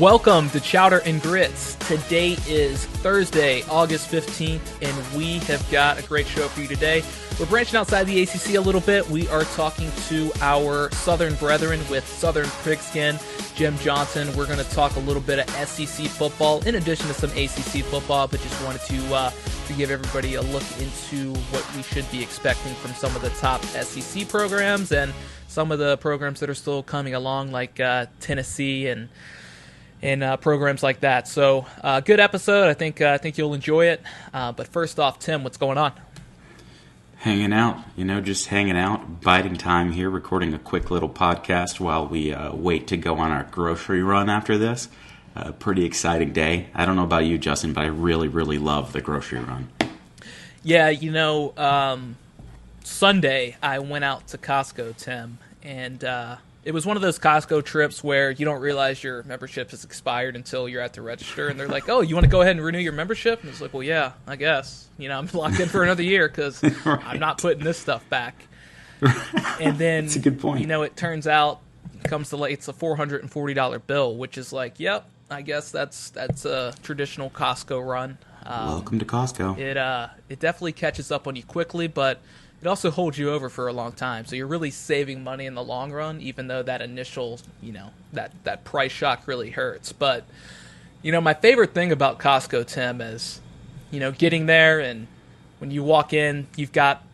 Welcome to Chowder and Grits. Today is Thursday, August 15th, and we have got a great show for you today. We're branching outside the ACC a little bit. We are talking to our Southern brethren with Southern Pigskin Jim Johnson. We're going to talk a little bit of SEC football in addition to some ACC football, but just wanted to give everybody a look into what we should be expecting from some of the top SEC programs and some of the programs that are still coming along, like Tennessee and programs like that. So, good episode. I think you'll enjoy it. But first off, Tim, what's going on? Hanging out, just hanging out, biding time here, recording a quick little podcast while we wait to go on our grocery run after this. Pretty exciting day. I don't know about you, Justin, but I really, really love the grocery run. Yeah, Sunday I went out to Costco, Tim, and it was one of those Costco trips where you don't realize your membership has expired until you're at the register, and they're like, "Oh, you want to go ahead and renew your membership?" And it's like, "Well, yeah, I guess. I'm locked in for another year because right. I'm not putting this stuff back." And then, that's a good point. It turns out it's a $440 bill, which is like, yep, I guess that's a traditional Costco run. Welcome to Costco. It definitely catches up on you quickly, but it also holds you over for a long time. So you're really saving money in the long run, even though that initial, that price shock really hurts. But, my favorite thing about Costco, Tim, is, getting there, and when you walk in, you've got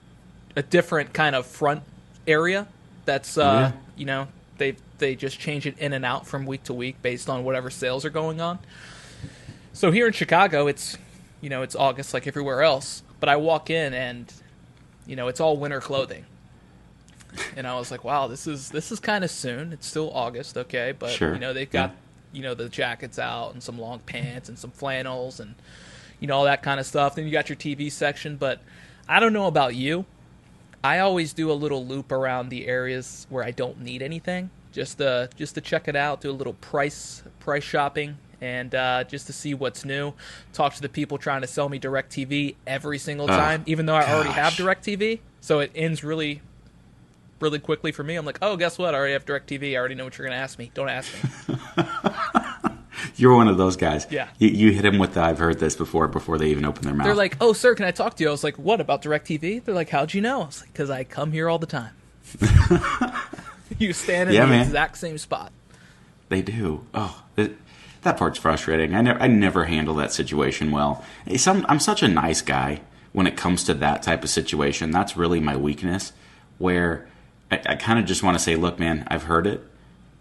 a different kind of front area that's, they just change it in and out from week to week based on whatever sales are going on. So here in Chicago, it's August like everywhere else. But I walk in and it's all winter clothing. And I was like, wow, this is kind of soon. It's still August, okay, but sure. They've got the jackets out and some long pants and some flannels and all that kind of stuff. Then you got your TV section, but I don't know about you. I always do a little loop around the areas where I don't need anything, just to check it out, do a little price shopping. And just to see what's new, talk to the people trying to sell me DirecTV every single time, even though I already have DirecTV. So it ends really, really quickly for me. I'm like, oh, guess what? I already have DirecTV. I already know what you're going to ask me. Don't ask me. You're one of those guys. Yeah. You hit them with the, I've heard this before they even open their mouth. They're like, oh, sir, can I talk to you? I was like, what, about DirecTV? They're like, how'd you know? I was like, because I come here all the time. You stand in the exact same spot. They do. Oh, that part's frustrating. I never handle that situation well. I'm such a nice guy when it comes to that type of situation. That's really my weakness, where I kind of just want to say, look, man, I've heard it,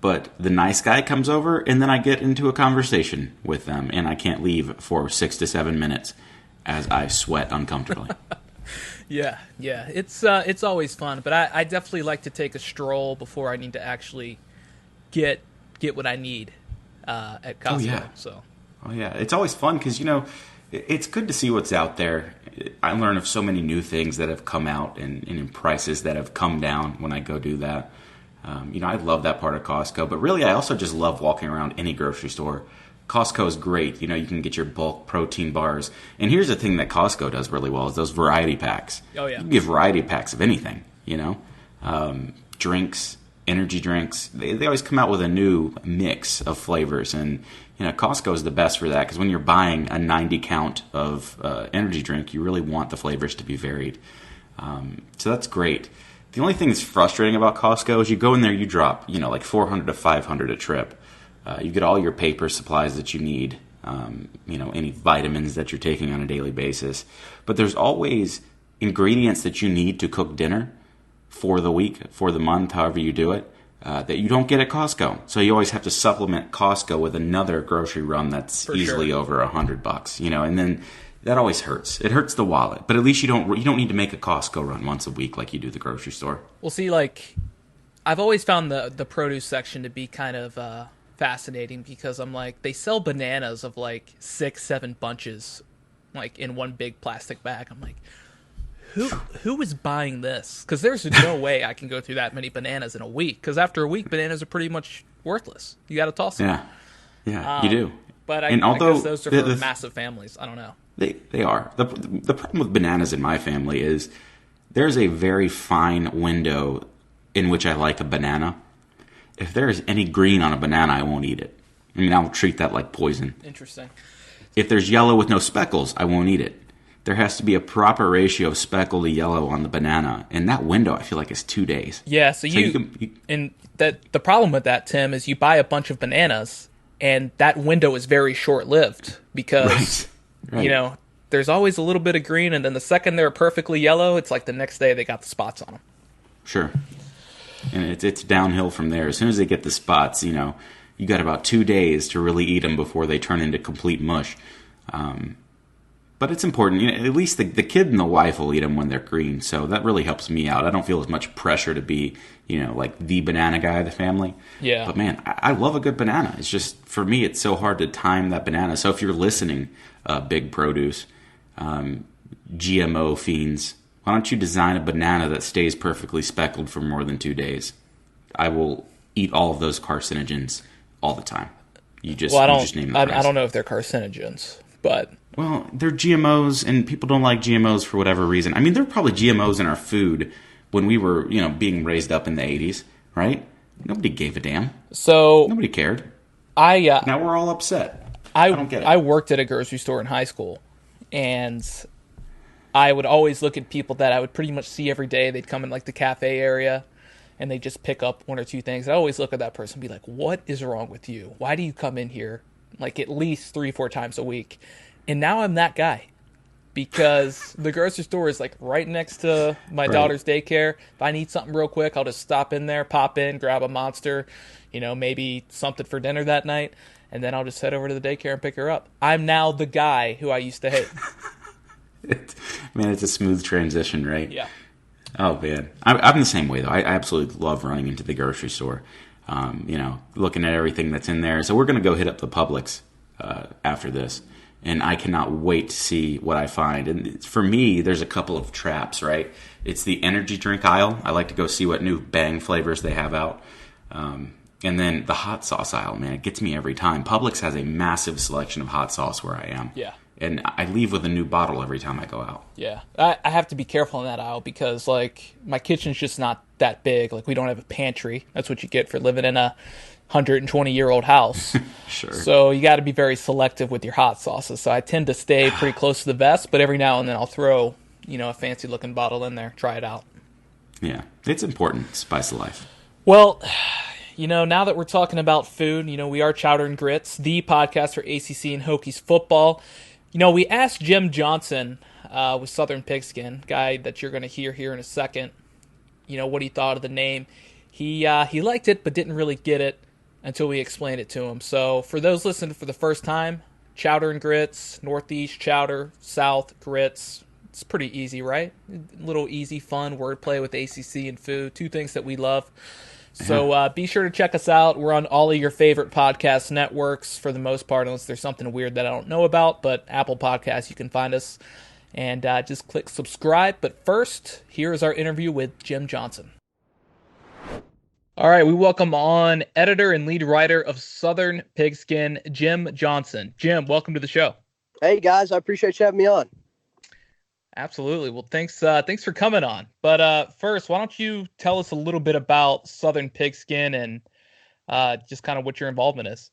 but the nice guy comes over, and then I get into a conversation with them, and I can't leave for 6 to 7 minutes as I sweat uncomfortably. Yeah. It's always fun, but I definitely like to take a stroll before I need to actually get what I need. At Costco. Oh yeah, it's always fun because it's good to see what's out there. I learn of so many new things that have come out and in prices that have come down when I go do that. I love that part of Costco, but really I also just love walking around any grocery store. Costco is great. You can get your bulk protein bars, and here's the thing that Costco does really well is those variety packs. Oh yeah, you can get variety packs of anything. Drinks. Energy drinks, they always come out with a new mix of flavors, and Costco is the best for that because when you're buying a 90 count of energy drink, you really want the flavors to be varied. So that's great. The only thing that's frustrating about Costco is you go in there, you drop like $400 to $500 a trip. You get all your paper supplies that you need, any vitamins that you're taking on a daily basis, but there's always ingredients that you need to cook dinner for the week, for the month, however you do it, that you don't get at Costco. So you always have to supplement Costco with another grocery run that's easily over $100, and then that always hurts. It hurts the wallet, but at least you don't need to make a Costco run once a week like you do the grocery store. Well, see, I've always found the produce section to be kind of fascinating because I'm like, they sell bananas of 6-7 bunches, in one big plastic bag. I'm like, Who is buying this? Because there's no way I can go through that many bananas in a week. Because after a week, bananas are pretty much worthless. You got to toss them. Yeah, you do. But I guess those are for massive families. I don't know. They are. The problem with bananas in my family is there's a very fine window in which I like a banana. If there's any green on a banana, I won't eat it. I mean, I'll treat that like poison. Interesting. If there's yellow with no speckles, I won't eat it. There has to be a proper ratio of speckle to yellow on the banana, and that window I feel like is 2 days. Yeah, so and that the problem with that, Tim, is you buy a bunch of bananas, and that window is very short-lived because Right. there's always a little bit of green, and then the second they're perfectly yellow, it's like the next day they got the spots on them. Sure. And it's downhill from there. As soon as they get the spots, you got about 2 days to really eat them before they turn into complete mush. But it's important. At least the kid and the wife will eat them when they're green, so that really helps me out. I don't feel as much pressure to be, like the banana guy of the family. Yeah. But man, I love a good banana. It's just, for me, it's so hard to time that banana. So if you're listening, big produce, GMO fiends, why don't you design a banana that stays perfectly speckled for more than 2 days? I will eat all of those carcinogens all the time. You just name the price. I don't know if they're carcinogens, but... Well, they're GMOs, and people don't like GMOs for whatever reason. I mean, there were probably GMOs in our food when we were, being raised up in the 80s, right? Nobody gave a damn. So... Nobody cared. Now we're all upset. I don't get it. I worked at a grocery store in high school, and I would always look at people that I would pretty much see every day. They'd come in, like, the cafe area, and they'd just pick up one or two things. I always look at that person and be like, what is wrong with you? Why do you come in here, like, at least 3-4 times a week? And now I'm that guy, because the grocery store is like right next to my daughter's daycare. If I need something real quick, I'll just stop in there, pop in, grab a Monster, maybe something for dinner that night, and then I'll just head over to the daycare and pick her up. I'm now the guy who I used to hate. Man, it's a smooth transition, right? Yeah. Oh, man. I'm the same way, though. I absolutely love running into the grocery store, looking at everything that's in there. So we're going to go hit up the Publix after this. And I cannot wait to see what I find. And for me, there's a couple of traps, right? It's the energy drink aisle. I like to go see what new Bang flavors they have out. And then the hot sauce aisle, man, it gets me every time. Publix has a massive selection of hot sauce where I am. Yeah. And I leave with a new bottle every time I go out. Yeah. I have to be careful in that aisle because, like, my kitchen's just not that big. Like, we don't have a pantry. That's what you get for living in a 120-year-old house. Sure. So you got to be very selective with your hot sauces. So I tend to stay pretty close to the vest, but every now and then I'll throw, a fancy-looking bottle in there, try it out. Yeah, it's important. Spice of life. Well, now that we're talking about food, we are Chowder and Grits, the podcast for ACC and Hokies football. We asked Jim Johnson with Southern Pigskin, guy that you're going to hear here in a second, what he thought of the name. He liked it, but didn't really get it until we explained it to him. So for those listening for the first time, Chowder and Grits, Northeast Chowder, South Grits. It's pretty easy, right? A little easy, fun wordplay with ACC and food, two things that we love. So be sure to check us out. We're on all of your favorite podcast networks for the most part, unless there's something weird that I don't know about. But Apple Podcasts, you can find us. And just click subscribe. But first, here is our interview with Jim Johnson. All right, we welcome on editor and lead writer of Southern Pigskin, Jim Johnson. Jim, welcome to the show. Hey, guys. I appreciate you having me on. Absolutely. Well, thanks for coming on. But first, why don't you tell us a little bit about Southern Pigskin and just kind of what your involvement is?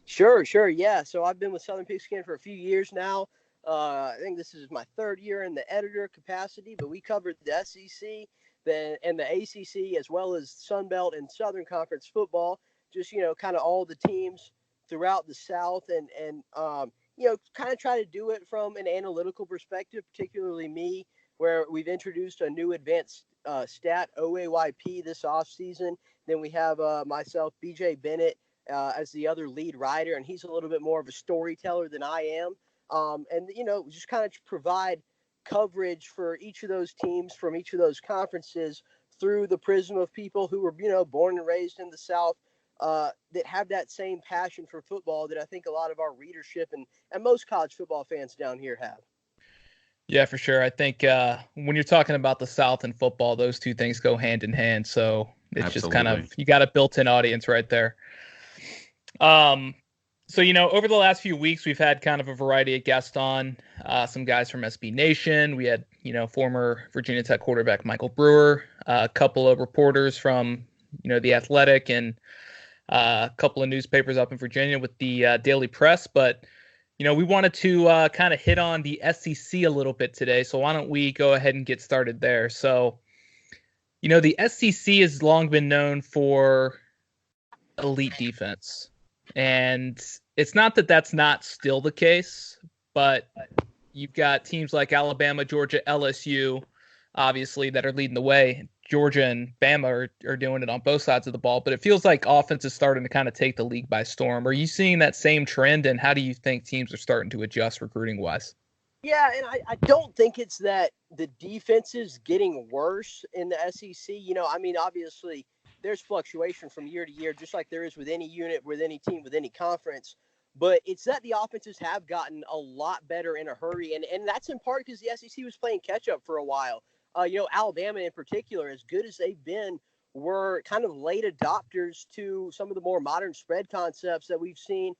Sure. Yeah. So I've been with Southern Pigskin for a few years now. I think this is my third year in the editor capacity, but we covered the SEC and the ACC, as well as Sun Belt and Southern Conference football, just, kind of all the teams throughout the South and kind of try to do it from an analytical perspective, particularly me, where we've introduced a new advanced stat, OAYP, this offseason. Then we have myself, BJ Bennett, as the other lead writer, and he's a little bit more of a storyteller than I am. And just kind of provide coverage for each of those teams from each of those conferences through the prism of people who were, born and raised in the South, that have that same passion for football that I think a lot of our readership and most college football fans down here have. Yeah, for sure. I think when you're talking about the South and football, those two things go hand in hand. So it's Absolutely. Just kind of, you got a built-in audience right there. So, over the last few weeks, we've had kind of a variety of guests on, some guys from SB Nation. We had, former Virginia Tech quarterback Michael Brewer, a couple of reporters from, the Athletic, and a couple of newspapers up in Virginia with the Daily Press. But, we wanted to kind of hit on the SEC a little bit today. So why don't we go ahead and get started there? So, the SEC has long been known for elite defense. And it's not that that's not still the case, but you've got teams like Alabama, Georgia, LSU, obviously, that are leading the way. Georgia and Bama are doing it on both sides of the ball, but it feels like offense is starting to kind of take the league by storm. Are you seeing that same trend, and how do you think teams are starting to adjust recruiting-wise? Yeah, and I don't think it's that the defense is getting worse in the SEC. Obviously there's fluctuation from year to year, just like there is with any unit, with any team, with any conference. But it's that the offenses have gotten a lot better in a hurry, and that's in part because the SEC was playing catch up for a while. Alabama in particular, as good as they've been, were kind of late adopters to some of the more modern spread concepts that we've seen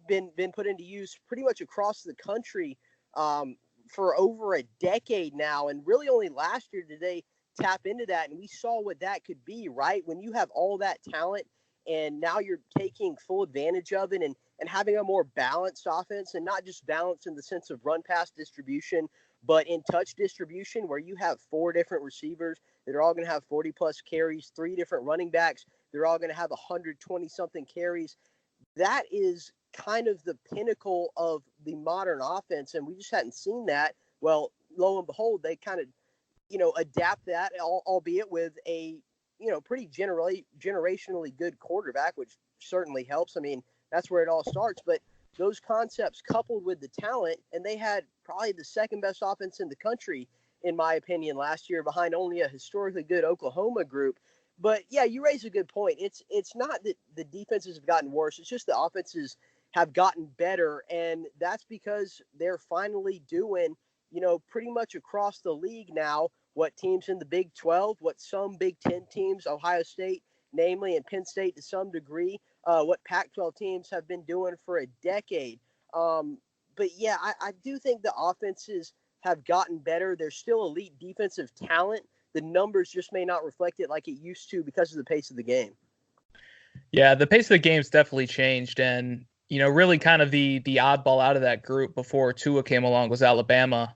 been put into use pretty much across the country for over a decade now. And really only last year did they tap into that, and we saw what that could be, right? When you have all that talent and now you're taking full advantage of it and having a more balanced offense, and not just balance in the sense of run pass distribution, but in touch distribution, where you have 4 different receivers that are all going to have 40 plus carries, 3 different running backs, they're all going to have 120 something carries. That is kind of the pinnacle of the modern offense, and we just hadn't seen that. Well, lo and behold, they kind of adapt that, albeit with a pretty generationally good quarterback, which certainly helps. I mean, that's where it all starts. But those concepts coupled with the talent, and they had probably the second best offense in the country, in my opinion, last year, behind only a historically good Oklahoma group. But yeah, you raise a good point. It's not that the defenses have gotten worse. It's just the offenses have gotten better, and that's because they're finally doing, pretty much across the league now, what teams in the Big 12, what some Big 10 teams, Ohio State, namely, and Penn State to some degree, what Pac-12 teams have been doing for a decade. But yeah, I do think the offenses have gotten better. There's still elite defensive talent. The numbers just may not reflect it like it used to because of the pace of the game. Yeah, the pace of the game's definitely changed, and really kind of the oddball out of that group before Tua came along was Alabama.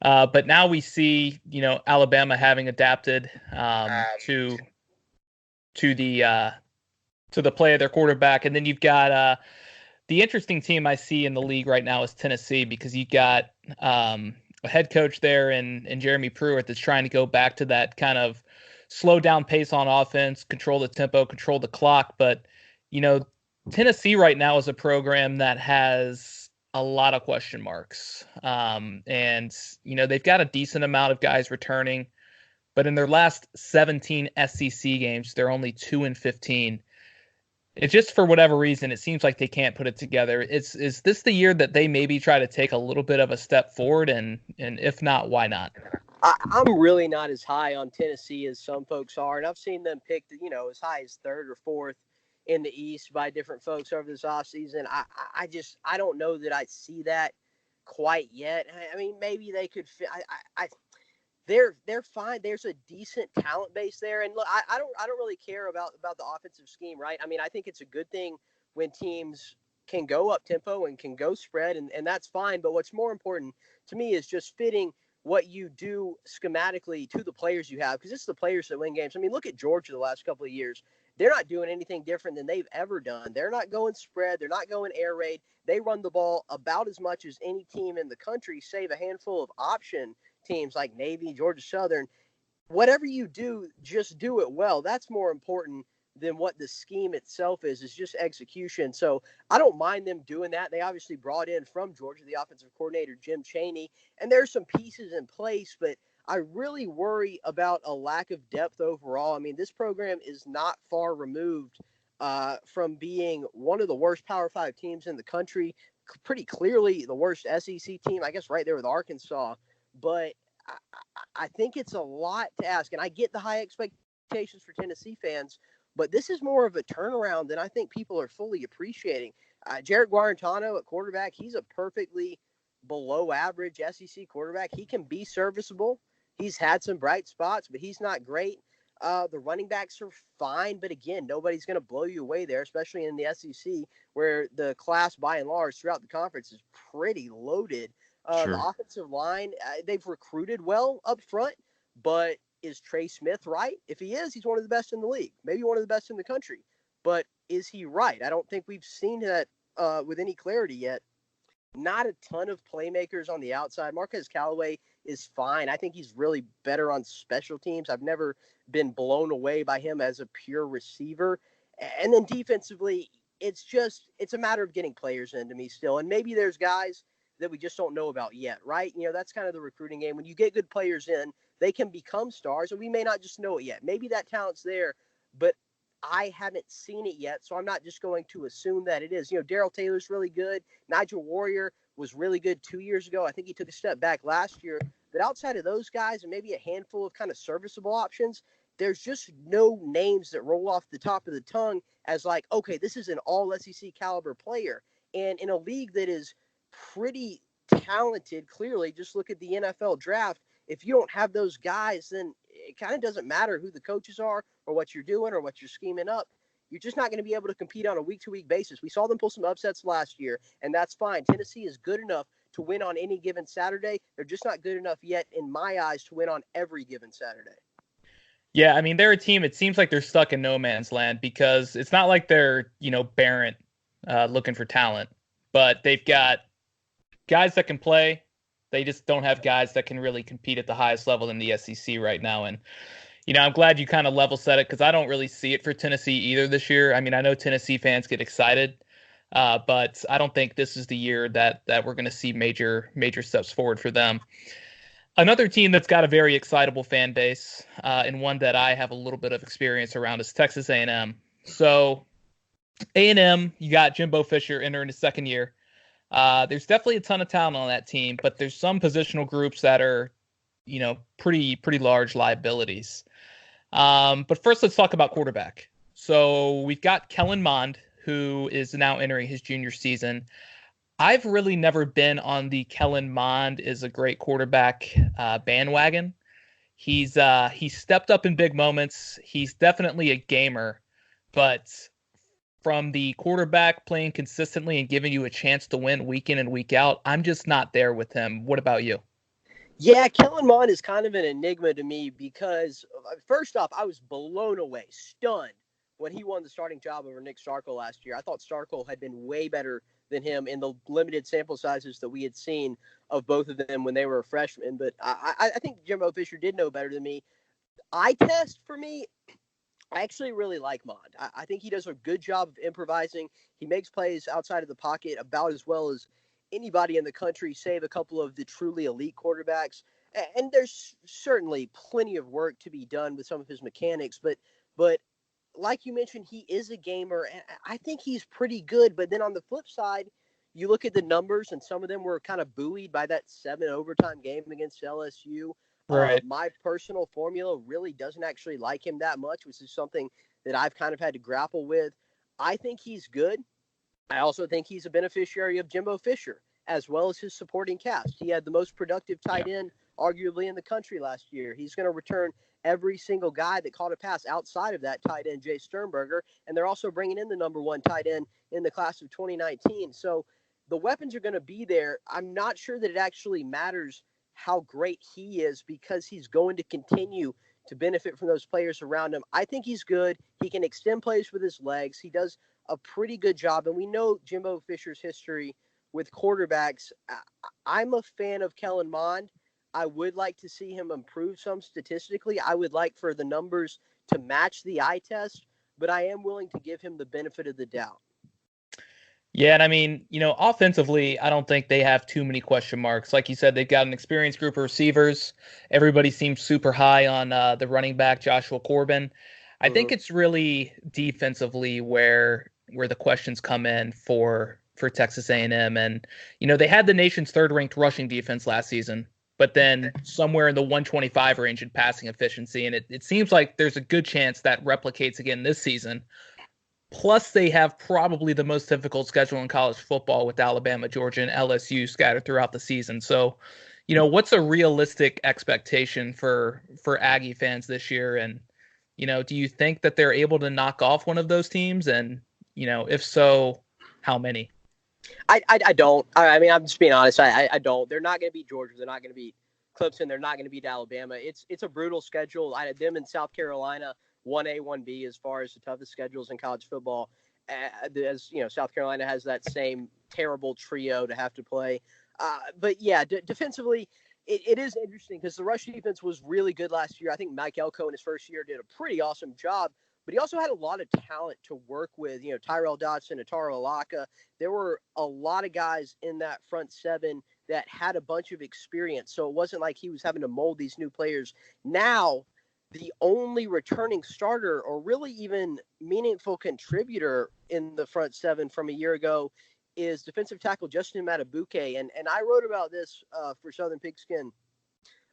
But now we see, Alabama having adapted to the play of their quarterback, and then you've got the interesting team I see in the league right now is Tennessee, because you got a head coach there in Jeremy Pruitt that's trying to go back to that kind of slow down pace on offense, control the tempo, control the clock. But, Tennessee right now is a program that has a lot of question marks. And, they've got a decent amount of guys returning, but in their last 17 SEC games, they're only 2-15. It's just, for whatever reason, it seems like they can't put it together. Is this the year that they maybe try to take a little bit of a step forward? And if not, why not? I'm really not as high on Tennessee as some folks are, and I've seen them picked, as high as 3rd or 4th in the East by different folks over this offseason. I don't know that I see that quite yet. I mean, maybe they could fit. They're fine. There's a decent talent base there, and look, I don't really care about the offensive scheme, right? I mean, I think it's a good thing when teams can go up tempo and can go spread, and that's fine. But what's more important to me is just fitting what you do schematically to the players you have, because it's the players that win games. I mean, look at Georgia the last couple of years. They're not doing anything different than they've ever done. They're not going spread. They're not going air raid. They run the ball about as much as any team in the country, save a handful of option teams like Navy, Georgia Southern. Whatever you do, just do it well. That's more important than what the scheme itself is just execution. So I don't mind them doing that. They obviously brought in from Georgia the offensive coordinator, Jim Chaney, and there's some pieces in place, but I really worry about a lack of depth overall. I mean, this program is not far removed from being one of the worst Power 5 teams in the country, pretty clearly the worst SEC team, I guess right there with Arkansas. But I think it's a lot to ask, and I get the high expectations for Tennessee fans, but this is more of a turnaround than I think people are fully appreciating. Jarrett Guarantano at quarterback, he's a perfectly below average SEC quarterback. He can be serviceable. He's had some bright spots, but he's not great. The running backs are fine, but again, nobody's going to blow you away there, especially in the SEC, where the class, by and large, throughout the conference is pretty loaded. The Sure. offensive line, they've recruited well up front, but is Trey Smith right? If he is, he's one of the best in the league, maybe one of the best in the country. But is he right? I don't think we've seen that with any clarity yet. Not a ton of playmakers on the outside. Marquez Callaway is fine. I think he's really better on special teams. I've never been blown away by him as a pure receiver. And then defensively, it's a matter of getting players into me still. And maybe there's guys that we just don't know about yet, right? That's kind of the recruiting game. When you get good players in, they can become stars, and we may not just know it yet. Maybe that talent's there, but I haven't seen it yet, so I'm not just going to assume that it is. Darrell Taylor's really good. Nigel Warrior was really good 2 years ago. I think he took a step back last year. But outside of those guys and maybe a handful of kind of serviceable options, there's just no names that roll off the top of the tongue as like, okay, this is an all SEC caliber player. And in a league that is pretty talented, clearly, just look at the NFL draft. If you don't have those guys, then it kind of doesn't matter who the coaches are or what you're doing or what you're scheming up. You're just not going to be able to compete on a week-to-week basis. We saw them pull some upsets last year, and that's fine. Tennessee is good enough to win on any given Saturday. They're just not good enough yet, in my eyes, to win on every given Saturday. Yeah, I mean, they're a team, it seems like they're stuck in no man's land because it's not like they're, Barrett looking for talent, but they've got guys that can play. They just don't have guys that can really compete at the highest level in the SEC right now. And, I'm glad you kind of level set it because I don't really see it for Tennessee either this year. I mean, I know Tennessee fans get excited, but I don't think this is the year that we're going to see major steps forward for them. Another team that's got a very excitable fan base, and one that I have a little bit of experience around, is Texas A&M. So A&M, you got Jimbo Fisher entering his second year. There's definitely a ton of talent on that team, but there's some positional groups that are, pretty large liabilities. But first, let's talk about quarterback. So we've got Kellen Mond, who is now entering his junior season. I've really never been on the Kellen Mond is a great quarterback bandwagon. He's stepped up in big moments. He's definitely a gamer, but from the quarterback playing consistently and giving you a chance to win week in and week out, I'm just not there with him. What about you? Yeah, Kellen Mond is kind of an enigma to me because, first off, I was blown away, stunned when he won the starting job over Nick Starkel last year. I thought Starkel had been way better than him in the limited sample sizes that we had seen of both of them when they were freshmen. But I think Jimbo Fisher did know better than me. Eye test for me, I actually really like Mond. I think he does a good job of improvising. He makes plays outside of the pocket about as well as anybody in the country, save a couple of the truly elite quarterbacks. And there's certainly plenty of work to be done with some of his mechanics. But like you mentioned, he is a gamer, and I think he's pretty good. But then on the flip side, you look at the numbers, and some of them were kind of buoyed by that 7 overtime game against LSU. Right. My personal formula really doesn't actually like him that much, which is something that I've kind of had to grapple with. I think he's good. I also think he's a beneficiary of Jimbo Fisher, as well as his supporting cast. He had the most productive tight end, arguably, in the country last year. He's going to return every single guy that caught a pass outside of that tight end, Jay Sternberger, and they're also bringing in the number one tight end in the class of 2019. So the weapons are going to be there. I'm not sure that it actually matters how great he is because he's going to continue to benefit from those players around him. I think he's good. He can extend plays with his legs. He does a pretty good job, and we know Jimbo Fisher's history with quarterbacks. I'm a fan of Kellen Mond. I would like to see him improve some statistically. I would like for the numbers to match the eye test, but I am willing to give him the benefit of the doubt. Yeah, and I mean, offensively, I don't think they have too many question marks. Like you said, they've got an experienced group of receivers. Everybody seems super high on the running back, Joshua Corbin. I think it's really defensively where the questions come in for Texas A&M. And, they had the nation's third-ranked rushing defense last season, but then somewhere in the 125 range in passing efficiency. And it seems like there's a good chance that replicates again this season. Plus, they have probably the most difficult schedule in college football with Alabama, Georgia, and LSU scattered throughout the season. So, what's a realistic expectation for Aggie fans this year? And, Do you think that they're able to knock off one of those teams? And, if so, how many? I don't. I mean, I'm just being honest. I don't. They're not going to beat Georgia. They're not going to beat Clemson. They're not going to beat Alabama. It's a brutal schedule. I had them in South Carolina, 1A, 1B, as far as the toughest schedules in college football. As South Carolina has that same terrible trio to have to play. But yeah, defensively, it is interesting because the rush defense was really good last year. I think Mike Elko in his first year did a pretty awesome job. But he also had a lot of talent to work with. Tyrell Dodson, Atara Alaka. There were a lot of guys in that front seven that had a bunch of experience. So it wasn't like he was having to mold these new players. Now, the only returning starter or really even meaningful contributor in the front seven from a year ago is defensive tackle Justin Matabuke. And I wrote about this for Southern Pigskin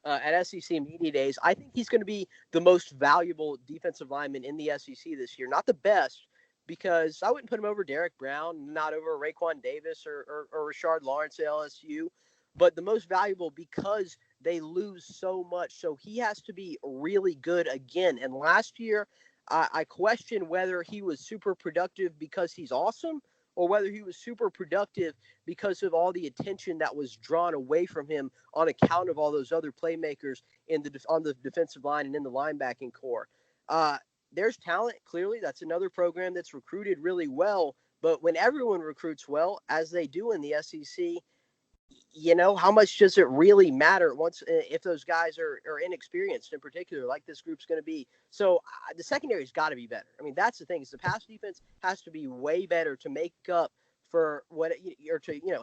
at SEC Media Days. I think he's going to be the most valuable defensive lineman in the SEC this year. Not the best, because I wouldn't put him over Derek Brown, not over Raekwon Davis or Rashard Lawrence at LSU, but the most valuable because they lose so much. So he has to be really good again. And last year, I question whether he was super productive because he's awesome or whether he was super productive because of all the attention that was drawn away from him on account of all those other playmakers on the defensive line and in the linebacking core. There's talent, clearly. That's another program that's recruited really well. But when everyone recruits well, as they do in the SEC, how much does it really matter if those guys are inexperienced in particular, like this group's going to be? So the secondary's got to be better. I mean, that's the thing, is the pass defense has to be way better to make up for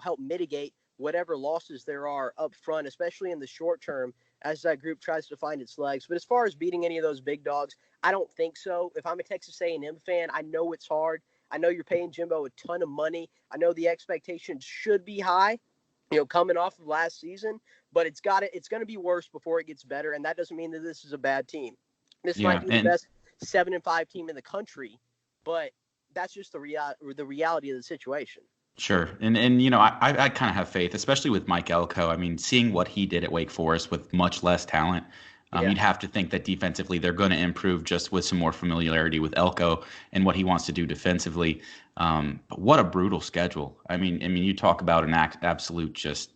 help mitigate whatever losses there are up front, especially in the short term as that group tries to find its legs. But as far as beating any of those big dogs, I don't think so. If I'm a Texas A&M fan, I know it's hard. I know you're paying Jimbo a ton of money. I know the expectations should be high, coming off of last season, but it's going to be worse before it gets better. And that doesn't mean that this is a bad team. This might be the best 7-5 team in the country, but that's just the reality of the situation. Sure. And I kind of have faith, especially with Mike Elko. I mean, seeing what he did at Wake Forest with much less talent, you'd have to think that defensively they're going to improve just with some more familiarity with Elko and what he wants to do defensively. But what a brutal schedule. I mean, you talk about an absolute just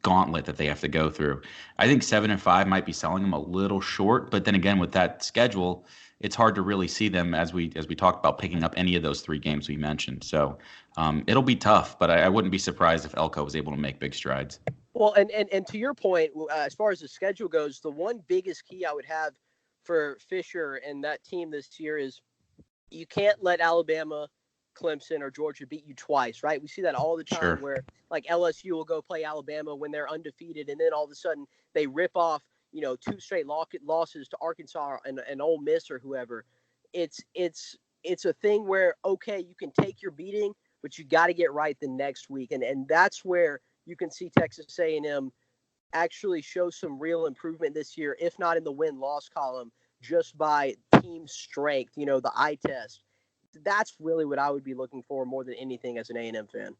gauntlet that they have to go through. I think 7-5 might be selling them a little short, but then again, with that schedule, it's hard to really see them as we talked about picking up any of those three games we mentioned. So it'll be tough, but I wouldn't be surprised if Elko was able to make big strides. Well, and to your point, as far as the schedule goes, the one biggest key I would have for Fisher and that team this year is you can't let Alabama, Clemson, or Georgia beat you twice, right? We see that all the time. Sure. Where like LSU will go play Alabama when they're undefeated, and then all of a sudden they rip off, 2 straight losses to Arkansas and Ole Miss or whoever. It's a thing where, okay, you can take your beating, but you got to get right the next week. And that's where you can see Texas A&M actually show some real improvement this year, if not in the win-loss column, just by team strength, the eye test. That's really what I would be looking for more than anything as an A&M fan.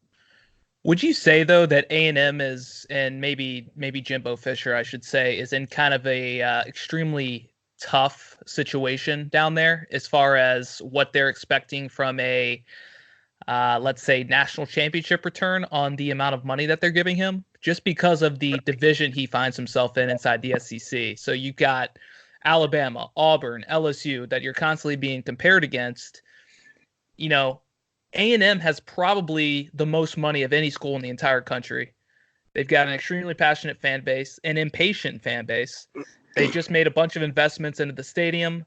Would you say, though, that A&M is, and maybe Jimbo Fisher, I should say, is in kind of a extremely tough situation down there as far as what they're expecting from a, let's say, national championship return on the amount of money that they're giving him, just because of the division he finds himself in inside the SEC? So you've got Alabama, Auburn, LSU that you're constantly being compared against. A&M has probably the most money of any school in the entire country. They've got an extremely passionate fan base, an impatient fan base. They just made a bunch of investments into the stadium.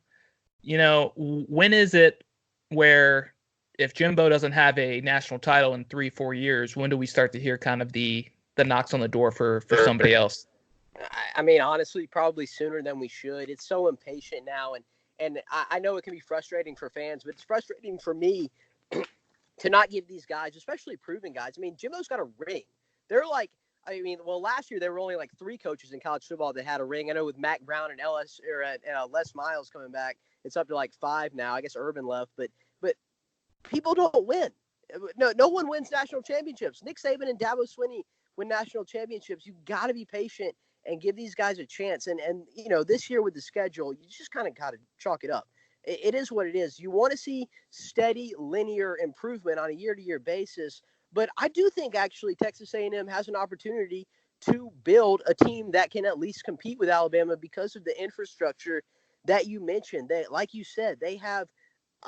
When is it where, if Jimbo doesn't have a national title in 3-4 years, when do we start to hear kind of the knocks on the door for somebody else? I mean, honestly, probably sooner than we should. It's so impatient now. And I know it can be frustrating for fans, but it's frustrating for me to not give these guys, especially proven guys. I mean, Jimbo's got a ring. They're like, last year there were only like 3 coaches in college football that had a ring. I know with Mac Brown and Les Miles coming back, it's up to like 5 now. I guess Urban left, but people don't win. No one wins national championships. Nick Saban and Dabo Swinney win national championships. You got to be patient and give these guys a chance. And this year with the schedule, you just kind of got to chalk it up. It is what it is. You want to see steady, linear improvement on a year-to-year basis. But I do think actually Texas A&M has an opportunity to build a team that can at least compete with Alabama because of the infrastructure that you mentioned. That, like you said, they have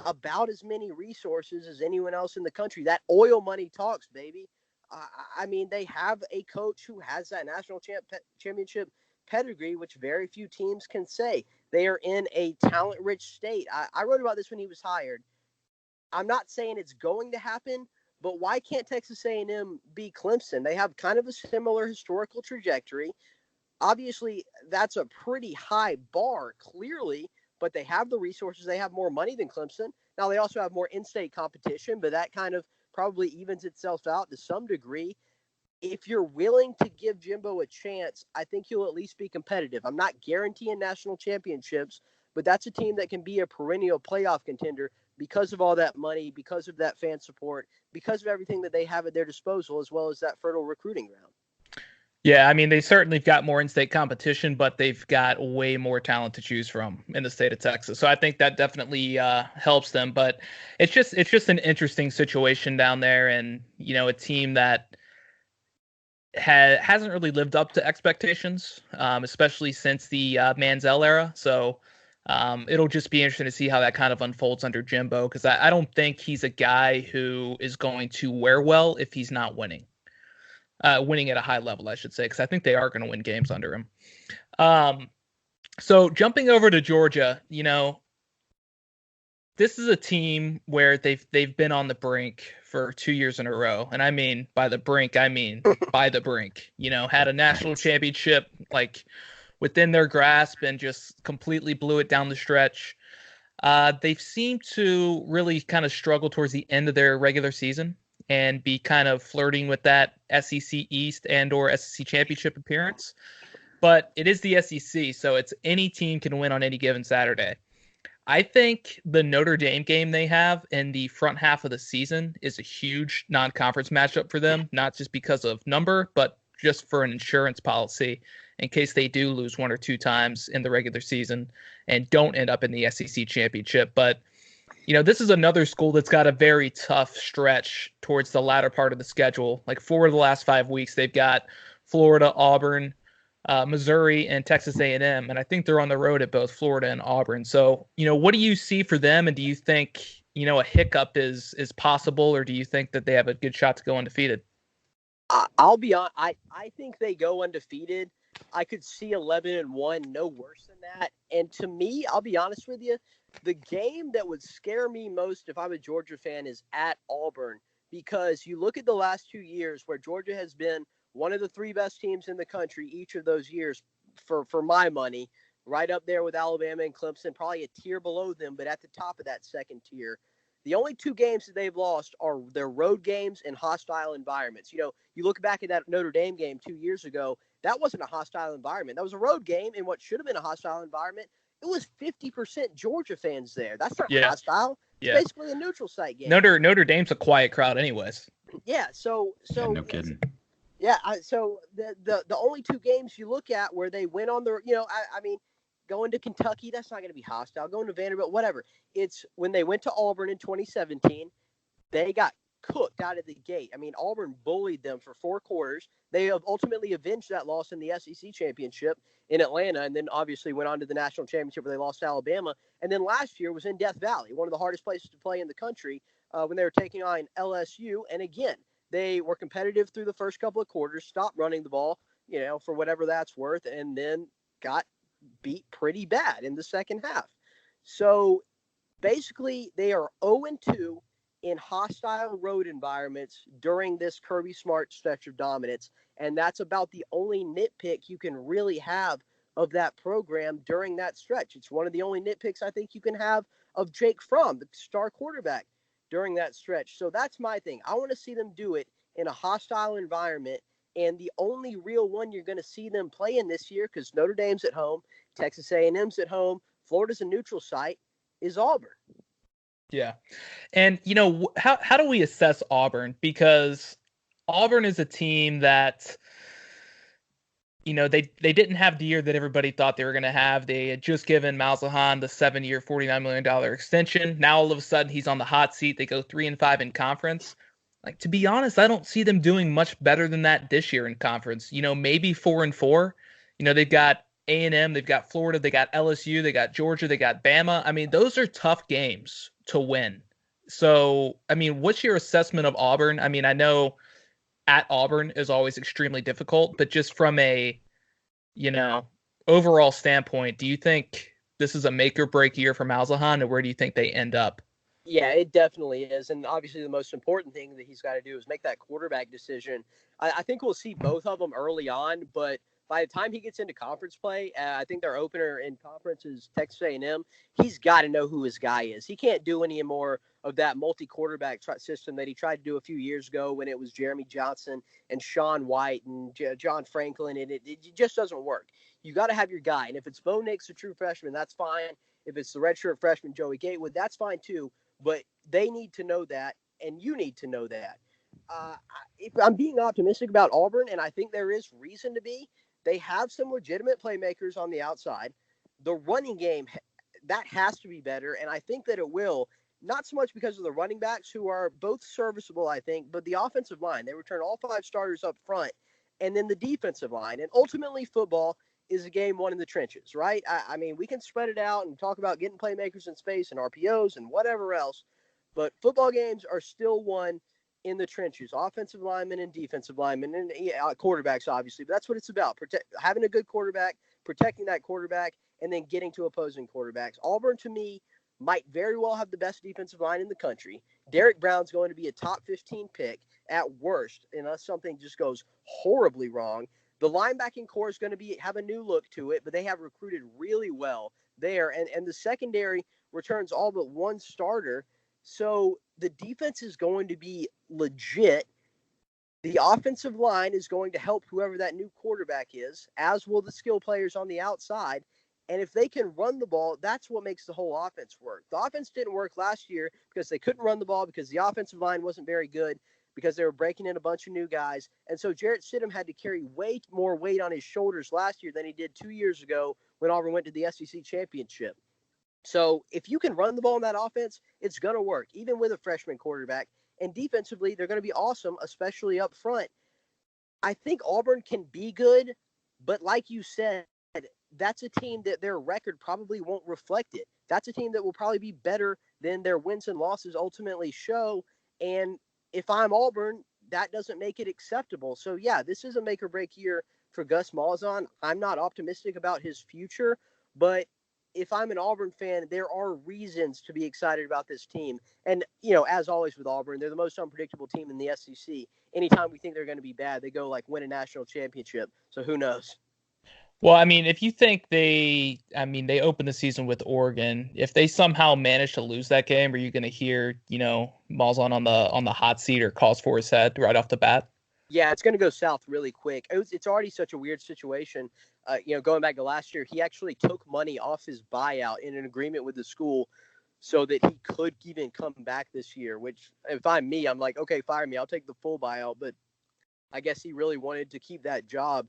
about as many resources as anyone else in the country. That oil money talks, baby. I mean, they have a coach who has that national championship pedigree, which very few teams can say. They are in a talent-rich state. I wrote about this when he was hired. I'm not saying it's going to happen, but why can't Texas A&M be Clemson? They have kind of a similar historical trajectory. Obviously, that's a pretty high bar, clearly, but they have the resources. They have more money than Clemson. Now, they also have more in-state competition, but that kind of probably evens itself out to some degree. If you're willing to give Jimbo a chance, I think he'll at least be competitive. I'm not guaranteeing national championships, but that's a team that can be a perennial playoff contender because of all that money, because of that fan support, because of everything that they have at their disposal, as well as that fertile recruiting ground. Yeah, I mean, they certainly got more in-state competition, but they've got way more talent to choose from in the state of Texas. So I think that definitely helps them. But it's just an interesting situation down there, and a team that hasn't really lived up to expectations, especially since the Manziel era. So it'll just be interesting to see how that kind of unfolds under Jimbo, because I don't think he's a guy who is going to wear well if he's not winning. Winning at a high level, I should say, because I think they are going to win games under him. So jumping over to Georgia, this is a team where they've been on the brink for 2 years in a row. And I mean, by the brink, I mean by the brink, had a national championship like within their grasp and just completely blew it down the stretch. They've seemed to really kind of struggle towards the end of their regular season and be kind of flirting with that SEC East and or SEC championship appearance. But it is the SEC, so it's any team can win on any given Saturday. I think the Notre Dame game they have in the front half of the season is a huge non-conference matchup for them, not just because of number, but just for an insurance policy in case they do lose one or two times in the regular season and don't end up in the SEC championship. But this is another school that's got a very tough stretch towards the latter part of the schedule. Like 4 of the last 5 weeks, they've got Florida, Auburn, Missouri, and Texas A&M. And I think they're on the road at both Florida and Auburn. So, what do you see for them? And do you think, a hiccup is possible, or do you think that they have a good shot to go undefeated? I'll be honest. I think they go undefeated. I could see 11-1, no worse than that. And to me, I'll be honest with you, the game that would scare me most if I'm a Georgia fan is at Auburn, because you look at the last 2 years where Georgia has been one of the 3 best teams in the country each of those years, for my money, right up there with Alabama and Clemson, probably a tier below them, but at the top of that second tier. The only 2 games that they've lost are their road games in hostile environments. You look back at that Notre Dame game 2 years ago, that wasn't a hostile environment. That was a road game in what should have been a hostile environment. It was 50% Georgia fans there. That's not hostile. It's basically a neutral site game. Notre Dame's a quiet crowd anyways. Yeah, so no kidding. Yeah, so the only 2 games you look at where they went on the, I mean, going to Kentucky, that's not going to be hostile. Going to Vanderbilt, whatever. It's when they went to Auburn in 2017, they got cooked out of the gate. I mean, Auburn bullied them for 4 quarters. They have ultimately avenged that loss in the SEC championship in Atlanta, and then obviously went on to the national championship where they lost to Alabama. And then last year was in Death Valley, one of the hardest places to play in the country, when they were taking on LSU. And again, they were competitive through the first couple of quarters, stopped running the ball, for whatever that's worth, and then got beat pretty bad in the second half. So basically, they are 0-2 in hostile road environments during this Kirby Smart stretch of dominance. And that's about the only nitpick you can really have of that program during that stretch. It's one of the only nitpicks I think you can have of Jake Fromm, the star quarterback, during that stretch. So that's my thing. I want to see them do it in a hostile environment. And the only real one you're going to see them play in this year, because Notre Dame's at home, Texas A&M's at home, Florida's a neutral site, is Auburn. Yeah. And, how do we assess Auburn? Because Auburn is a team that they didn't have the year that everybody thought they were going to have. They had just given Malzahn the 7-year, $49 million extension. Now all of a sudden he's on the hot seat. They go 3-5 in conference. Like, to be honest, I don't see them doing much better than that this year in conference. Maybe 4-4. They've got A&M, they've got Florida, they got LSU, they got Georgia, they got Bama. I mean, those are tough games to win. So, I mean, what's your assessment of Auburn? I mean, I know at Auburn is always extremely difficult, but just from a, you know, overall standpoint, do you think this is a make or break year for Malzahn, or where do you think they end up? Yeah, it definitely is. And obviously the most important thing that he's got to do is make that quarterback decision. I think we'll see both of them early on, but by the time he gets into conference play, I think their opener in conference is Texas A&M. He's got to know who his guy is. He can't do any more of that multi-quarterback system that he tried to do a few years ago when it was Jeremy Johnson and Sean White and John Franklin, and it just doesn't work. You got to have your guy. And if it's Bo Nix, a true freshman, that's fine. If it's the redshirt freshman Joey Gatewood, that's fine too. But they need to know that, and you need to know that. I'm being optimistic about Auburn, and I think there is reason to be. They have some legitimate playmakers on the outside. The running game, that has to be better, and I think that it will. Not so much because of the running backs, who are both serviceable, I think, but the offensive line. They return all 5 starters up front, and then the defensive line. And ultimately, football is a game won in the trenches, right? I mean, we can spread it out and talk about getting playmakers in space and RPOs and whatever else, but football games are still won in the trenches, offensive linemen and defensive linemen and quarterbacks, obviously. But that's what it's about, having a good quarterback, protecting that quarterback, and then getting to opposing quarterbacks. Auburn, to me, might very well have the best defensive line in the country. Derek Brown's going to be a top 15 pick at worst, unless something just goes horribly wrong. The linebacking core is going to have a new look to it, but they have recruited really well there. And the secondary returns all but one starter. So the defense is going to be legit. The offensive line is going to help whoever that new quarterback is, as will the skill players on the outside. And if they can run the ball, that's what makes the whole offense work. The offense didn't work last year because they couldn't run the ball, because the offensive line wasn't very good, because they were breaking in a bunch of new guys. And so Jarrett Stidham had to carry way more weight on his shoulders last year than he did 2 years ago when Auburn went to the SEC championship. So if you can run the ball in that offense, it's going to work, even with a freshman quarterback. And defensively, they're going to be awesome, especially up front. I think Auburn can be good, but like you said, that's a team that their record probably won't reflect it. That's a team that will probably be better than their wins and losses ultimately show. And if I'm Auburn, that doesn't make it acceptable. So, yeah, this is a make-or-break year for Gus Malzahn. I'm not optimistic about his future, but if I'm an Auburn fan, there are reasons to be excited about this team. And, as always with Auburn, they're the most unpredictable team in the SEC. Anytime we think they're going to be bad, they go, win a national championship. So who knows? Well, I mean, if you think they opened the season with Oregon, if they somehow manage to lose that game, are you going to hear, Malzahn on the hot seat or calls for his head right off the bat? Yeah, it's going to go south really quick. It's already such a weird situation. Going back to last year, he actually took money off his buyout in an agreement with the school so that he could even come back this year, which if I'm me, I'm like, okay, fire me. I'll take the full buyout. But I guess he really wanted to keep that job.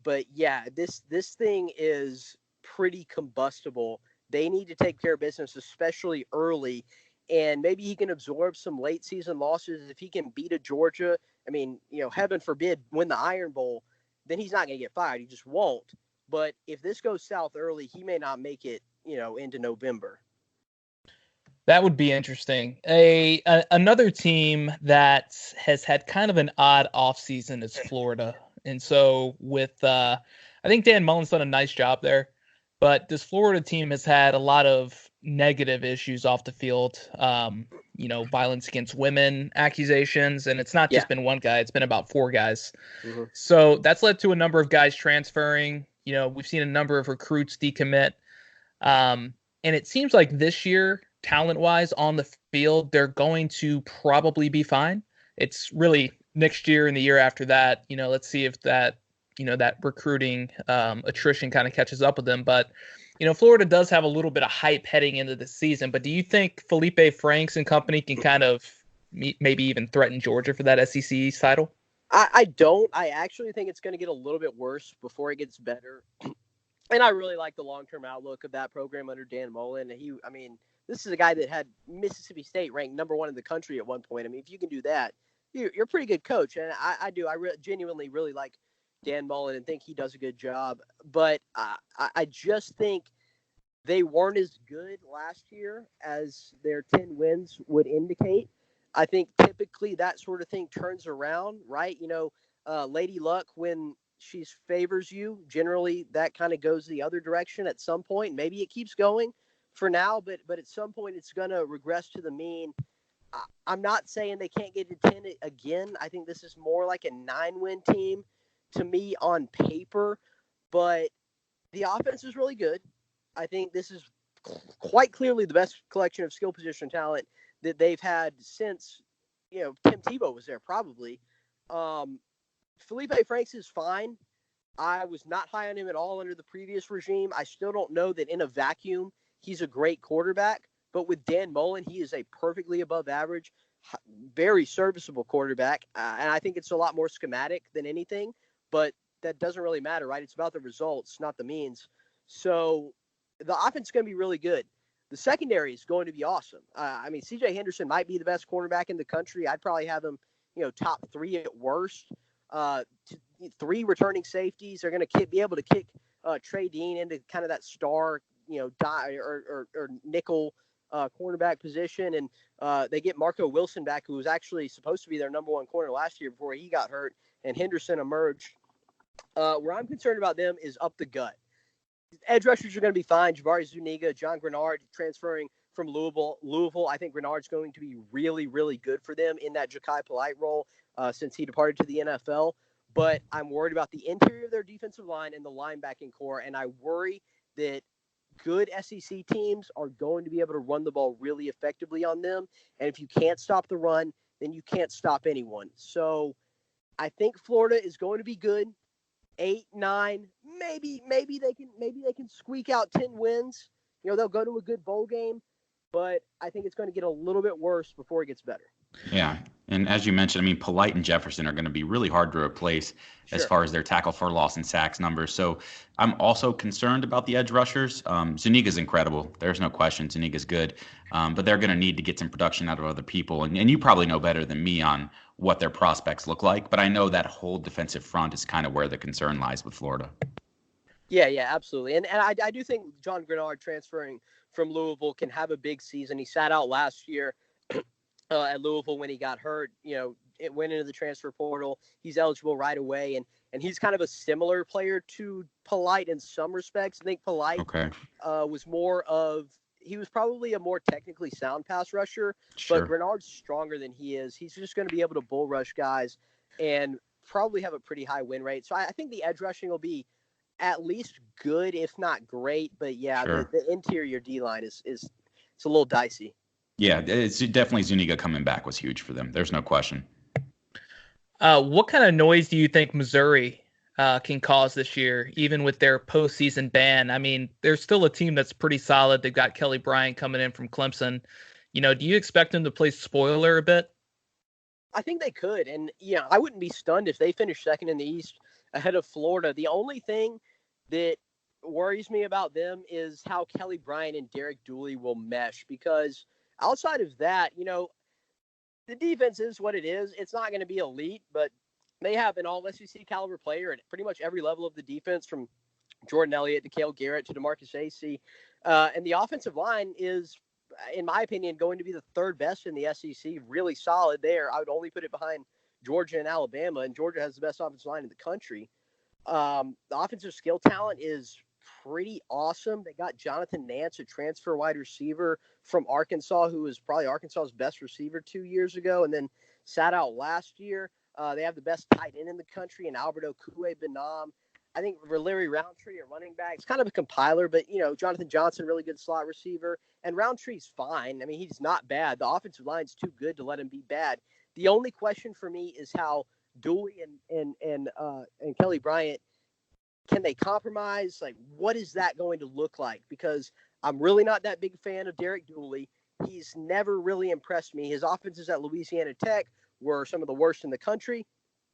But yeah, this thing is pretty combustible. They need to take care of business, especially early. And maybe he can absorb some late season losses. If he can beat a Georgia, heaven forbid, win the Iron Bowl, then he's not going to get fired. He just won't. But if this goes south early, he may not make it, into November. That would be interesting. Another team that has had kind of an odd offseason is Florida. And so I think Dan Mullen's done a nice job there. But this Florida team has had a lot of negative issues off the field, violence against women accusations. And it's not just been one guy. It's been about 4 guys. Mm-hmm. So that's led to a number of guys transferring. We've seen a number of recruits decommit. And it seems like this year, talent-wise on the field, they're going to probably be fine. It's really next year and the year after that, let's see if that recruiting attrition kind of catches up with them. But, Florida does have a little bit of hype heading into the season. But do you think Felipe Franks and company can kind of maybe even threaten Georgia for that SEC title? I don't. I actually think it's going to get a little bit worse before it gets better. And I really like the long-term outlook of that program under Dan Mullen. This is a guy that had Mississippi State ranked #1 in the country at one point. I mean, if you can do that, you're a pretty good coach. And I do. Genuinely really like Dan Mullen and think he does a good job. But I just think they weren't as good last year as their 10 wins would indicate. I think typically that sort of thing turns around, right? Lady Luck, when she favors you, generally that kind of goes the other direction at some point. Maybe it keeps going for now, but at some point it's going to regress to the mean. I'm not saying they can't get to 10 again. I think this is more like a 9-win team to me on paper, but the offense is really good. I think this is quite clearly the best collection of skill position talent that they've had since, Tim Tebow was there, probably. Felipe Franks is fine. I was not high on him at all under the previous regime. I still don't know that in a vacuum he's a great quarterback, but with Dan Mullen, he is a perfectly above average, very serviceable quarterback. And I think it's a lot more schematic than anything, but that doesn't really matter, right? It's about the results, not the means. So the offense is going to be really good. The secondary is going to be awesome. C.J. Henderson might be the best cornerback in the country. I'd probably have him, top 3 at worst. 3 returning safeties are going to be able to kick Trey Dean into kind of that star, or nickel cornerback position. And they get Marco Wilson back, who was actually supposed to be their #1 corner last year before he got hurt, and Henderson emerged. Where I'm concerned about them is up the gut. Edge rushers are going to be fine. Jabari Zuniga, John Grenard transferring from Louisville. I think Grenard's going to be really, really good for them in that Ja'Kai Polite role since he departed to the NFL. But I'm worried about the interior of their defensive line and the linebacking core, and I worry that good SEC teams are going to be able to run the ball really effectively on them. And if you can't stop the run, then you can't stop anyone. So I think Florida is going to be good. 8, 9, maybe they can squeak out 10 wins. They'll go to a good bowl game, but I think it's going to get a little bit worse before it gets better. Yeah, and as you mentioned, Polite and Jefferson are going to be really hard to replace as far as their tackle for loss and sacks numbers. So I'm also concerned about the edge rushers. Zuniga's incredible. There's no question. Zuniga's good. But they're going to need to get some production out of other people. And you probably know better than me on what their prospects look like. But I know that whole defensive front is kind of where the concern lies with Florida. Yeah, absolutely. And I do think John Grenard transferring from Louisville can have a big season. He sat out last year at Louisville when he got hurt. It went into the transfer portal. He's eligible right away. And he's kind of a similar player to Polite in some respects. I think Polite he was probably a more technically sound pass rusher, but Grenard's stronger than he is. He's just going to be able to bull rush guys and probably have a pretty high win rate. So I think the edge rushing will be at least good, if not great. But the interior D-line is it's a little dicey. Yeah, it's definitely Zuniga coming back was huge for them. There's no question. What kind of noise do you think Missouri can cause this year, even with their postseason ban? I mean, they're still a team that's pretty solid. They've got Kelly Bryant coming in from Clemson. Do you expect them to play spoiler a bit? I think they could. And, I wouldn't be stunned if they finish second in the East ahead of Florida. The only thing that worries me about them is how Kelly Bryant and Derek Dooley will mesh, because outside of that, the defense is what it is. It's not going to be elite, but they have an all-SEC caliber player at pretty much every level of the defense, from Jordan Elliott to Cale Garrett to DeMarcus Acey. And the offensive line is, in my opinion, going to be the third best in the SEC. Really solid there. I would only put it behind Georgia and Alabama, and Georgia has the best offensive line in the country. The offensive skill talent is pretty awesome. They got Jonathan Nance, a transfer wide receiver from Arkansas, who was probably Arkansas's best receiver 2 years ago and then sat out last year. They have the best tight end in the country in Alberto Kue-Benam. I think Larry Roundtree, a running back, is kind of a compiler, but, Jonathan Johnson, really good slot receiver. And Roundtree's fine. I mean, he's not bad. The offensive line's too good to let him be bad. The only question for me is how Dooley and Kelly Bryant, can they compromise? Like, what is that going to look like? Because I'm really not that big fan of Derek Dooley. He's never really impressed me. His offenses at Louisiana Tech were some of the worst in the country.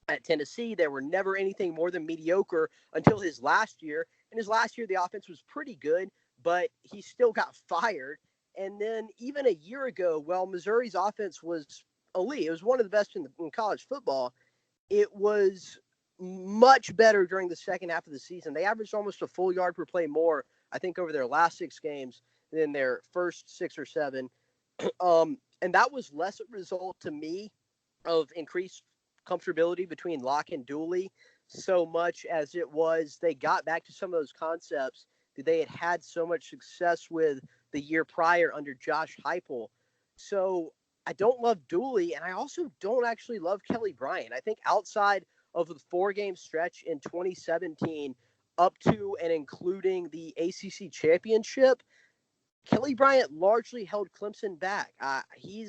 at Tennessee. They were never anything more than mediocre until his last year. And his last year, the offense was pretty good, but he still got fired. And then even a year ago, well, Missouri's offense was elite. It was one of the best in college football. It was much better during the second half of the season. They averaged almost a full yard per play more, I think, over their last 6 games than their first 6 or 7. And that was less a result to me of increased comfortability between Locke and Dooley so much as it was they got back to some of those concepts that they had so much success with the year prior under Josh Heupel. So I don't love Dooley, and I also don't actually love Kelly Bryant. I think outside of the 4-game stretch in 2017 up to and including the ACC championship, Kelly Bryant largely held Clemson back. He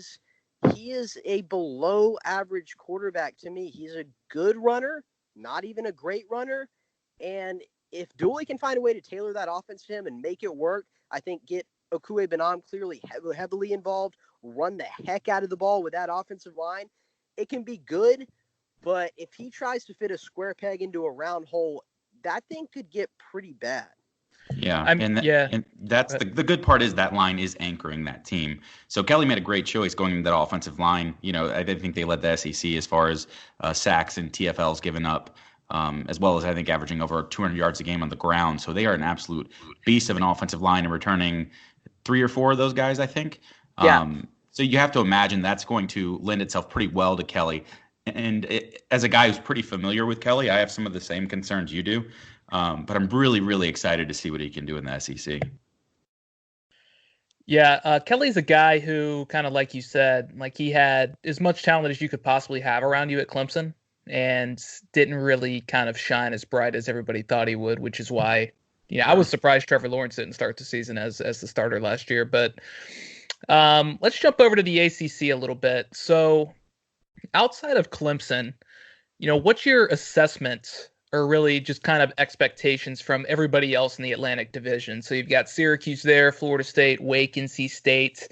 is a below average quarterback to me. He's a good runner, not even a great runner. And if Dooley can find a way to tailor that offense to him and make it work, I think get Okue Benam clearly heavily involved, run the heck out of the ball with that offensive line, it can be good. But if he tries to fit a square peg into a round hole, that thing could get pretty bad. Yeah, and that's the good part is that line is anchoring that team. So Kelly made a great choice going into that offensive line. You know, I think they led the SEC as far as sacks and TFLs given up, as well as I think averaging over 200 yards a game on the ground. So they are an absolute beast of an offensive line and returning 3 or 4 of those guys, I think. Yeah. So you have to imagine that's going to lend itself pretty well to Kelly. And as a guy who's pretty familiar with Kelly, I have some of the same concerns you do. But I'm really, really excited to see what he can do in the SEC. Yeah, Kelly's a guy who, kind of like you said, like he had as much talent as you could possibly have around you at Clemson and didn't really kind of shine as bright as everybody thought he would, which is why, I was surprised Trevor Lawrence didn't start the season as the starter last year. But let's jump over to the ACC a little bit. So outside of Clemson, what's your assessment or really just kind of expectations from everybody else in the Atlantic Division? So you've got Syracuse there, Florida State, Wake, NC State.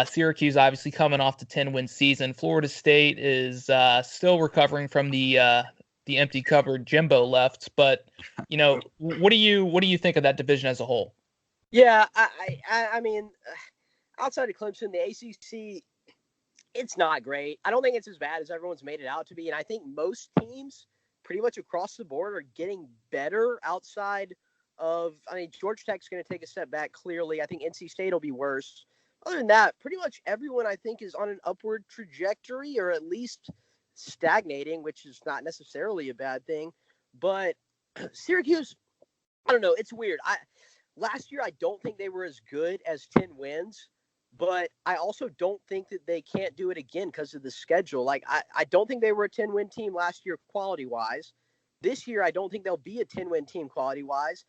Syracuse obviously coming off the 10-win season. Florida State is still recovering from the empty cupboard Jimbo left. But what do you think of that division as a whole? Yeah, I mean, outside of Clemson, the ACC, it's not great. I don't think it's as bad as everyone's made it out to be, and I think most teams pretty much across the board are getting better outside of, Georgia Tech's going to take a step back, clearly. I think NC State will be worse. Other than that, pretty much everyone, I think, is on an upward trajectory or at least stagnating, which is not necessarily a bad thing. But Syracuse, I don't know. It's weird. Last year, I don't think they were as good as 10 wins. But I also don't think that they can't do it again because of the schedule. Like, I don't think they were a 10-win team last year quality-wise. This year, I don't think they'll be a 10-win team quality-wise.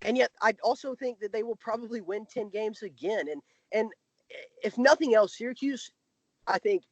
And yet, I also think that they will probably win 10 games again. And if nothing else, Syracuse, I think,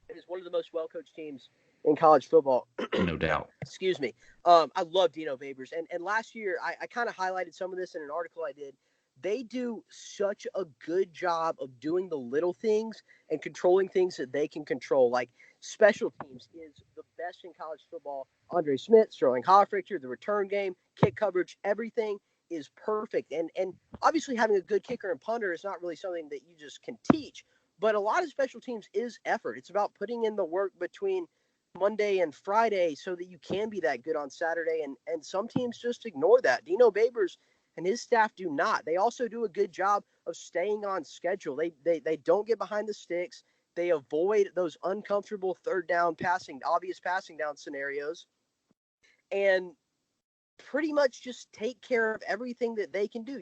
is one of the most well-coached teams in college football. No doubt. Excuse me. I love Dino Babers. And last year, I kind of highlighted some of this in an article I did. They do such a good job of doing the little things and controlling things that they can control. Like special teams is the best in college football. Andre Smith, Sterling Hoffrichter, the return game, kick coverage, everything is perfect. And obviously having a good kicker and punter is not really something that you just can teach. But a lot of special teams is effort. It's about putting in the work between Monday and Friday so that you can be that good on Saturday. And some teams just ignore that. Dino Babers and his staff do not. They also do a good job of staying on schedule. They don't get behind the sticks. They avoid those uncomfortable third down obvious passing down scenarios, and pretty much just take care of everything that they can do.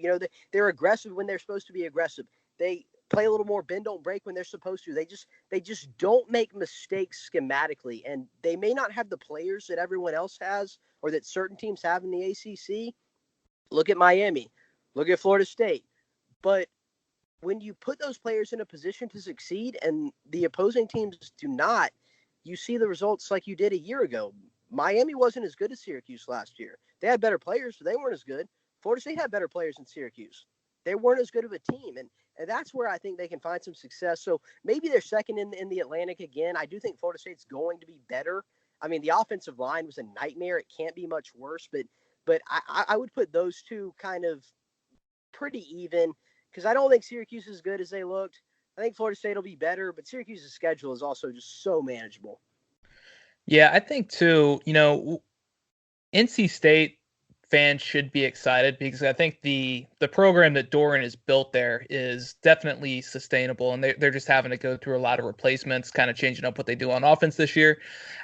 They're aggressive when they're supposed to be aggressive. They play a little more bend don't break when they're supposed to. They just don't make mistakes schematically, and they may not have the players that everyone else has or that certain teams have in the ACC. Look at Miami. Look at Florida State. But when you put those players in a position to succeed and the opposing teams do not, you see the results like you did a year ago. Miami wasn't as good as Syracuse last year. They had better players, but they weren't as good. Florida State had better players than Syracuse. They weren't as good of a team. And that's where I think they can find some success. So maybe they're second in the Atlantic again. I do think Florida State's going to be better. I mean, the offensive line was a nightmare. It can't be much worse, but I would put those two kind of pretty even because I don't think Syracuse is as good as they looked. I think Florida State will be better, but Syracuse's schedule is also just so manageable. Yeah, I think too, NC State fans should be excited because I think the program that Doran has built there is definitely sustainable, and they're just having to go through a lot of replacements, kind of changing up what they do on offense this year.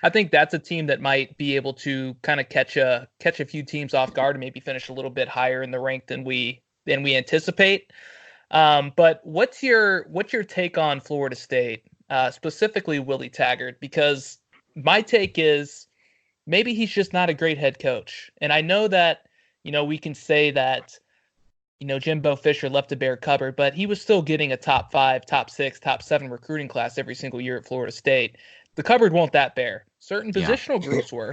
I think that's a team that might be able to kind of catch a few teams off guard and maybe finish a little bit higher in the rank than we anticipate. But what's your take on Florida State, specifically Willie Taggart? Because my take is maybe he's just not a great head coach. And I know that, we can say that, Jimbo Fisher left a bare cupboard, but he was still getting a top 5, top 6, top 7 recruiting class every single year at Florida State. The cupboard won't that bare. Certain positional groups were.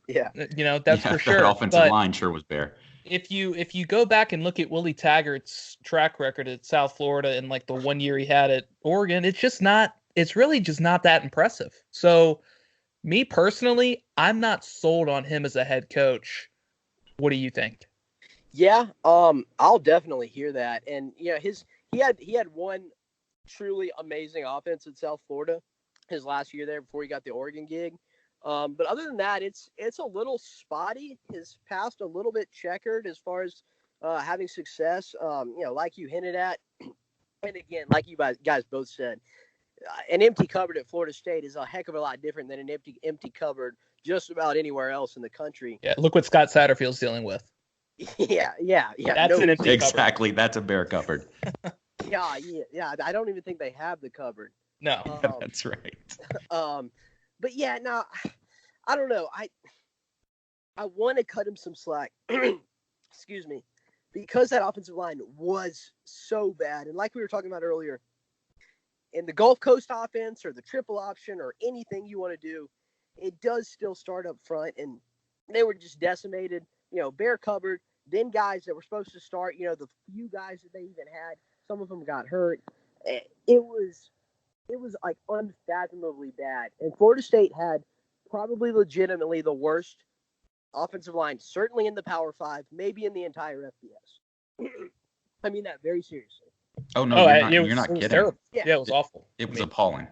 Yeah. That's for sure. That offensive line sure was bare. If you go back and look at Willie Taggart's track record at South Florida and like the 1 year he had at Oregon, it's really just not that impressive. So me personally, I'm not sold on him as a head coach. What do you think? Yeah, I'll definitely hear that. And he had one truly amazing offense at South Florida his last year there before he got the Oregon gig. But other than that, it's a little spotty. His past a little bit checkered as far as having success. Like you hinted at, and again, like you guys both said, an empty cupboard at Florida State is a heck of a lot different than an empty cupboard just about anywhere else in the country. Yeah, look what Scott Satterfield's dealing with. Yeah. That's an empty exactly. That's a bare cupboard. Yeah. I don't even think they have the cupboard. No, that's right. But yeah, no, I don't know. I want to cut him some slack. Excuse me, because that offensive line was so bad, and like we were talking about earlier, in the Gulf Coast offense or the triple option or anything you want to do, it does still start up front, and they were just decimated. Bare cupboard. Then guys that were supposed to start, the few guys that they even had, some of them got hurt. It was like unfathomably bad. And Florida State had probably legitimately the worst offensive line, certainly in the Power 5, maybe in the entire FBS. I mean that very seriously. Oh, no, you're not kidding. Terrible. Yeah, it was awful. It was appalling.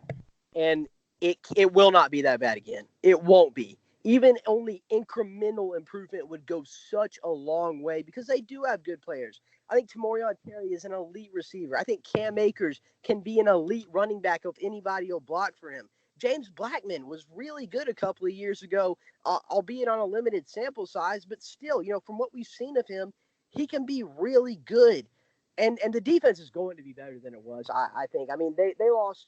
And it will not be that bad again. It won't be. Even only incremental improvement would go such a long way because they do have good players. I think Tamorion Terry is an elite receiver. I think Cam Akers can be an elite running back if anybody will block for him. James Blackman was really good a couple of years ago, albeit on a limited sample size, but still, from what we've seen of him, he can be really good. And the defense is going to be better than it was, I think. I mean, they lost,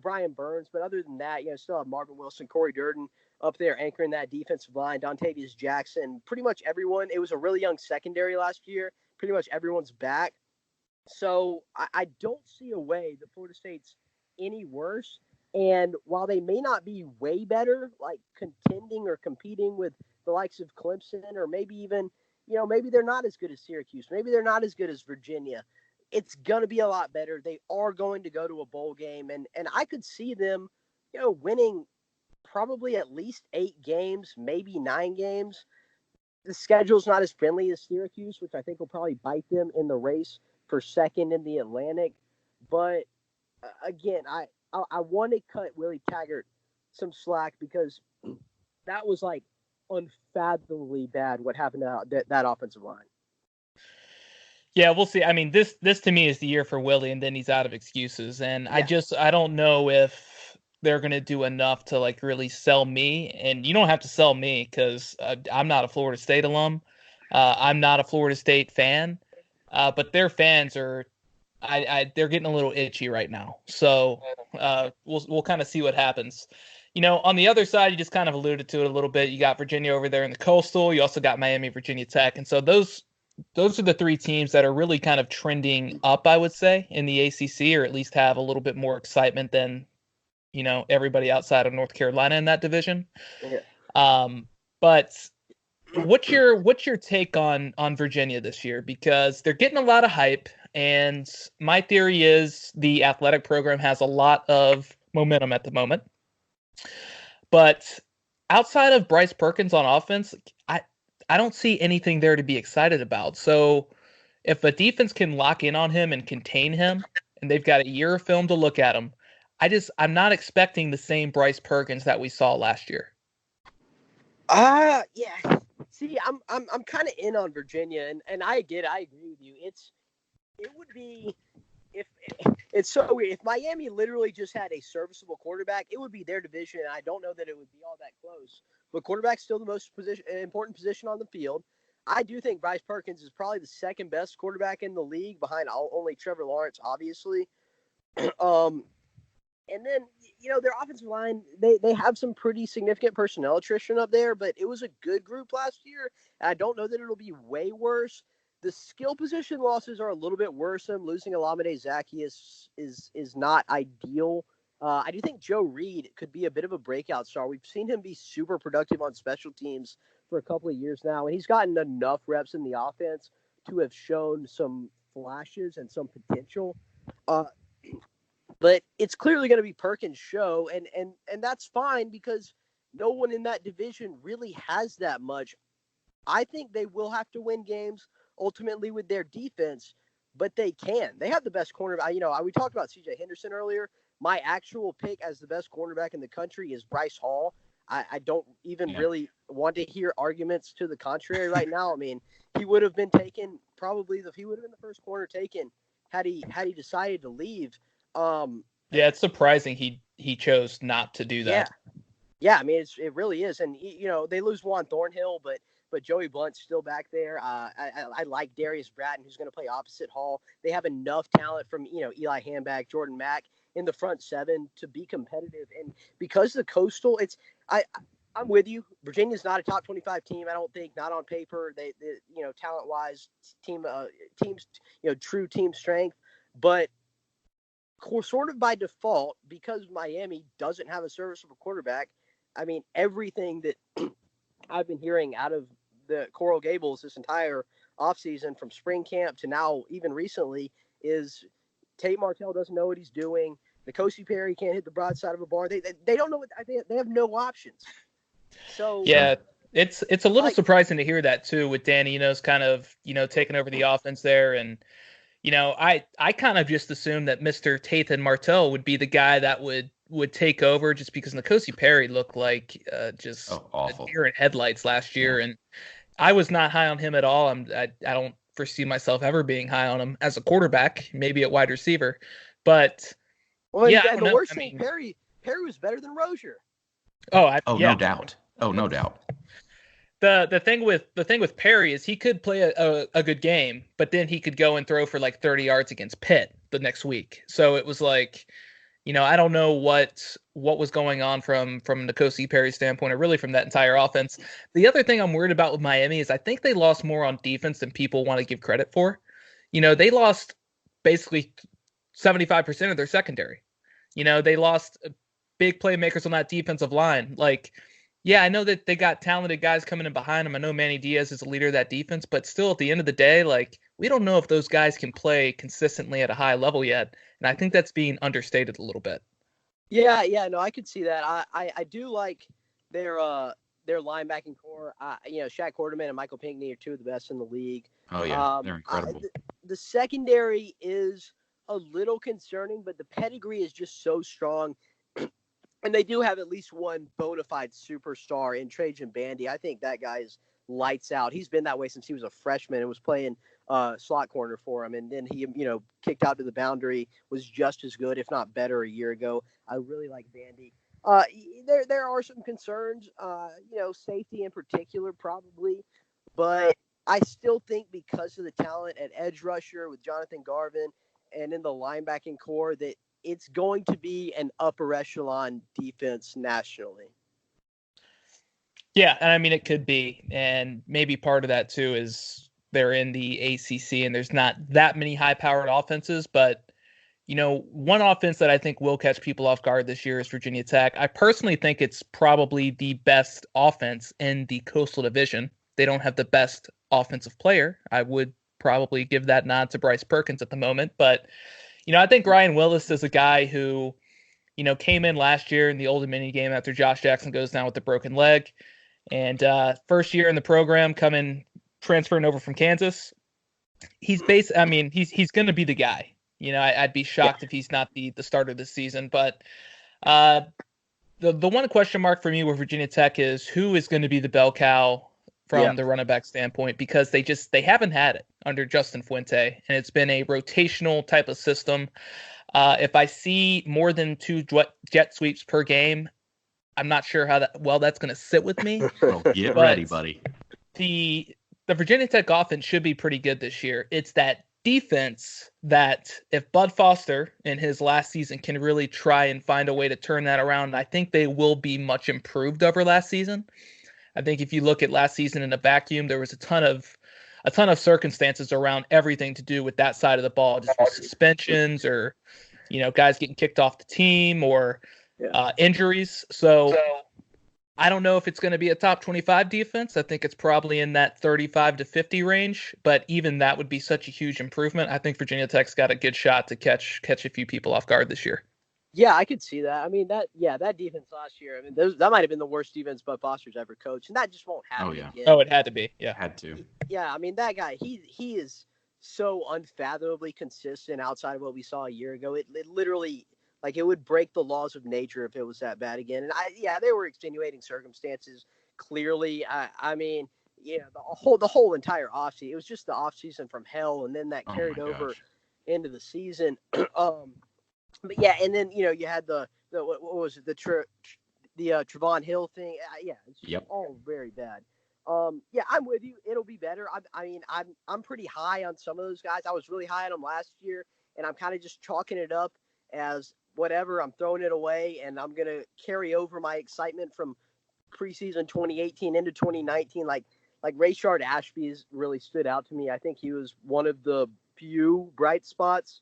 Brian Burns, but other than that, still have Marvin Wilson, Corey Durden up there anchoring that defensive line, Dontavius Jackson, pretty much everyone. It was a really young secondary last year. Pretty much everyone's back. So I don't see a way that Florida State's any worse. And while they may not be way better, like contending or competing with the likes of Clemson, or maybe even, maybe they're not as good as Syracuse. Maybe they're not as good as Virginia. It's going to be a lot better. They are going to go to a bowl game. And I could see them, winning probably at least 8 games, maybe 9 games. The schedule's not as friendly as Syracuse, which I think will probably bite them in the race for second in the Atlantic. But again, I want to cut Willie Taggart some slack because that was like unfathomably bad what happened to that offensive line. Yeah, we'll see. I mean, this to me is the year for Willie, and then he's out of excuses. And yeah. I don't know if they're going to do enough to like really sell me. And you don't have to sell me because I'm not a Florida State alum. I'm not a Florida State fan, but their fans are, they're getting a little itchy right now. So we'll kind of see what happens. On the other side, you just kind of alluded to it a little bit. You got Virginia over there in the Coastal. You also got Miami, Virginia Tech. And so those are the 3 teams that are really kind of trending up, I would say, in the ACC, or at least have a little bit more excitement than, everybody outside of North Carolina in that division. Yeah. But what's your take on Virginia this year? Because they're getting a lot of hype, and my theory is the athletic program has a lot of momentum at the moment. But outside of Bryce Perkins on offense, I don't see anything there to be excited about. So if a defense can lock in on him and contain him, and they've got a year of film to look at him, I'm not expecting the same Bryce Perkins that we saw last year. Yeah. See, I'm kind of in on Virginia, and I agree with you. It would be if it's so weird. If Miami literally just had a serviceable quarterback, it would be their division, and I don't know that it would be all that close. But quarterback's still the most important position on the field. I do think Bryce Perkins is probably the second best quarterback in the league, behind only Trevor Lawrence, obviously. And then, their offensive line, they have some pretty significant personnel attrition up there, but it was a good group last year. And I don't know that it'll be way worse. The skill position losses are a little bit worrisome. Losing Olamide Zaccheaus is not ideal. I do think Joe Reed could be a bit of a breakout star. We've seen him be super productive on special teams for a couple of years now, and he's gotten enough reps in the offense to have shown some flashes and some potential. But it's clearly going to be Perkins' show, and that's fine because no one in that division really has that much. I think they will have to win games ultimately with their defense, but they can. They have the best cornerback. We talked about C.J. Henderson earlier. My actual pick as the best cornerback in the country is Bryce Hall. I don't even really want to hear arguments to the contrary right now. I mean, he would have been taken he would have been the first corner taken had he decided to leave. Yeah, it's surprising he chose not to do that. Yeah. I mean, it really is, and they lose Juan Thornhill, but Joey Blunt's still back there. I like Darius Bratton, who's going to play opposite Hall. They have enough talent from Eli Hanback, Jordan Mack in the front seven to be competitive, and because the Coastal, I'm with you. Virginia's not a top 25 team. I don't think, not on paper. They talent wise, teams, true team strength, but sort of by default, because Miami doesn't have a serviceable quarterback, I mean, everything that I've been hearing out of the Coral Gables this entire offseason, from spring camp to now, even recently, is Tate Martell doesn't know what he's doing. N'Kosi Perry can't hit the broadside of a barn. They don't know what they have no options. So yeah, it's a little surprising to hear that too, with Danny Enos kind of taking over the offense there. And I kind of just assumed that Mr. Tathan Martell would be the guy that would take over, just because N'Kosi Perry looked like just awful. A deer in headlights last year, and I was not high on him at all. I don't foresee myself ever being high on him as a quarterback, maybe at wide receiver, but and the worst thing, Perry was better than Rozier. No doubt. No doubt. The thing with Perry is he could play a good game, but then he could go and throw for like 30 yards against Pitt the next week. So it was like, I don't know what was going on from N'Kosi Perry's standpoint, or really from that entire offense. The other thing I'm worried about with Miami is I think they lost more on defense than people want to give credit for. They lost basically 75% of their secondary. They lost big playmakers on that defensive line. Like, yeah, I know that they got talented guys coming in behind them. I know Manny Diaz is the leader of that defense, but still, at the end of the day, like, we don't know if those guys can play consistently at a high level yet. And I think that's being understated a little bit. Yeah, no, I could see that. I do like their linebacking core. Shaq Quarterman and Michael Pinckney are two of the best in the league. Oh yeah, they're incredible. The secondary is a little concerning, but the pedigree is just so strong. And they do have at least one bona fide superstar in Trajan Bandy. I think that guy is lights out. He's been that way since he was a freshman and was playing slot corner for him. And then he, kicked out to the boundary, was just as good, if not better, a year ago. I really like Bandy. There are some concerns, safety in particular, probably. But I still think because of the talent at edge rusher with Jonathan Garvin and in the linebacking core, that it's going to be an upper echelon defense nationally. Yeah, and I mean, it could be. And maybe part of that, too, is they're in the ACC and there's not that many high-powered offenses. But, one offense that I think will catch people off guard this year is Virginia Tech. I personally think it's probably the best offense in the Coastal Division. They don't have the best offensive player. I would probably give that nod to Bryce Perkins at the moment. But, I think Ryan Willis is a guy who, came in last year in the Old Dominion game after Josh Jackson goes down with the broken leg. And first year in the program, transferring over from Kansas. He's going to be the guy. I'd be shocked if he's not the starter this season. But the one question mark for me with Virginia Tech is who is going to be the bell cow from the running back standpoint, because they haven't had it under Justin Fuente, and it's been a rotational type of system. If I see more than 2 jet sweeps per game, I'm not sure how that's going to sit with me. Well, get ready, buddy. The Virginia Tech offense should be pretty good this year. It's that defense that if Bud Foster in his last season can really try and find a way to turn that around, I think they will be much improved over last season. I think if you look at last season in a vacuum, there was a ton of circumstances around everything to do with that side of the ball, just with suspensions or, guys getting kicked off the team or injuries. So I don't know if it's going to be a top 25 defense. I think it's probably in that 35 to 50 range, but even that would be such a huge improvement. I think Virginia Tech's got a good shot to catch a few people off guard this year. Yeah, I could see that. I mean, that defense last year, that might have been the worst defense Bud Foster's ever coached, and that just won't happen again. Oh, it had to be. Yeah. Had to. Yeah, I mean, that guy, he is so unfathomably consistent outside of what we saw a year ago. It literally, like, it would break the laws of nature if it was that bad again. And there were extenuating circumstances, clearly. I mean, the whole entire offseason, it was just the offseason from hell, and then that carried over into the season. But yeah, and then you had the what was it, the Trevon Hill thing? It's all very bad. I'm with you. It'll be better. I'm pretty high on some of those guys. I was really high on them last year, and I'm kind of just chalking it up as whatever. I'm throwing it away, and I'm gonna carry over my excitement from preseason 2018 into 2019. Like Rayshard Ashby's really stood out to me. I think he was one of the few bright spots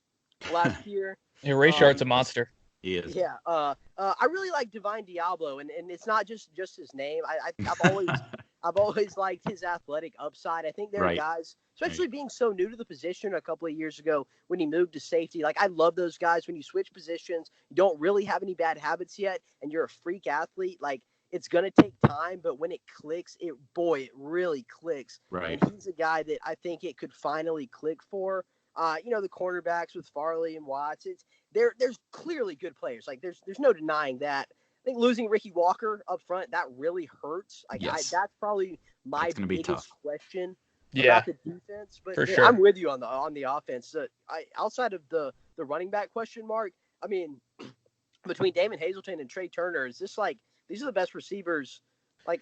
last year. Yeah, Rayshard's a monster. He is. Yeah. I really like Divine Diablo, and it's not just his name. I've always liked his athletic upside. I think there are guys, especially being so new to the position a couple of years ago when he moved to safety. Like, I love those guys when you switch positions, you don't really have any bad habits yet, and you're a freak athlete. Like, it's going to take time, but when it clicks, it really clicks. Right. And he's a guy that I think it could finally click for. The cornerbacks with Farley and Watts, there's clearly good players. Like, there's no denying that. I think losing Ricky Walker up front, that really hurts. That's probably my biggest question about the defense. But sure. I'm with you on the offense. Outside of the running back question mark, I mean, between Damon Hazelton and Trey Turner, is this like these are the best receivers? I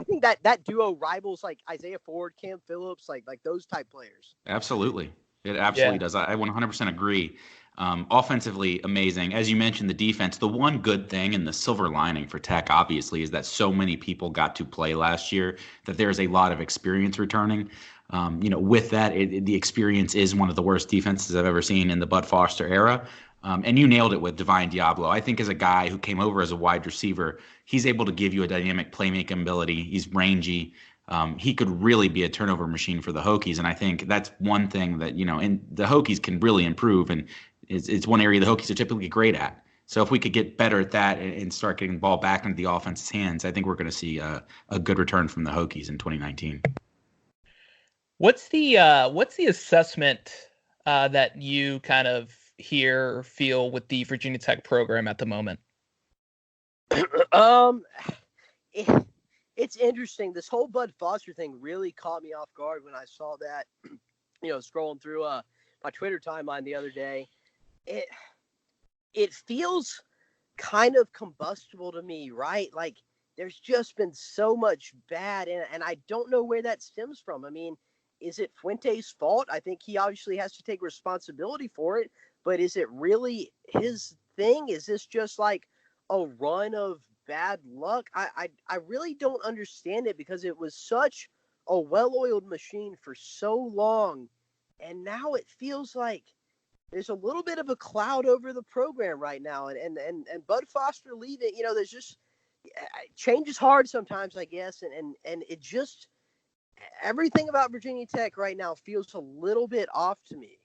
think that duo rivals like Isaiah Ford, Cam Phillips, like those type players. Absolutely. It absolutely does. I 100% agree. Offensively, amazing. As you mentioned, the defense, the one good thing and the silver lining for Tech, obviously, is that so many people got to play last year that there's a lot of experience returning. With that, the experience is one of the worst defenses I've ever seen in the Bud Foster era. And you nailed it with Divine Diablo. I think as a guy who came over as a wide receiver, he's able to give you a dynamic playmaking ability. He's rangy. He could really be a turnover machine for the Hokies, and I think that's one thing that and the Hokies can really improve, and it's one area the Hokies are typically great at. So if we could get better at that and start getting the ball back into the offense's hands, I think we're going to see a good return from the Hokies in 2019. What's the assessment that you kind of hear or feel with the Virginia Tech program at the moment? It's interesting. This whole Bud Foster thing really caught me off guard when I saw that, scrolling through my Twitter timeline the other day. It feels kind of combustible to me, right? Like, there's just been so much bad, and I don't know where that stems from. I mean, is it Fuente's fault? I think he obviously has to take responsibility for it, but is it really his thing? Is this just like a run of bad luck? I really don't understand it, because it was such a well-oiled machine for so long, and now it feels like there's a little bit of a cloud over the program right now, and Bud Foster leaving, there's just change is hard sometimes, I guess, and it just everything about Virginia Tech right now feels a little bit off to me.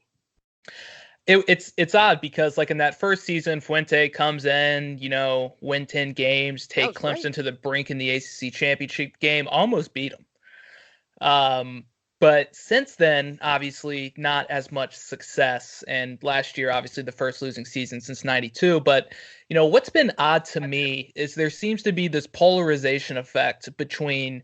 It's odd because like in that first season, Fuente comes in, win 10 games, take Clemson great. to the brink in the ACC championship game, almost beat them. But since then, obviously not as much success. And last year, obviously the first losing season since '92. But, what's been odd to me is there seems to be this polarization effect between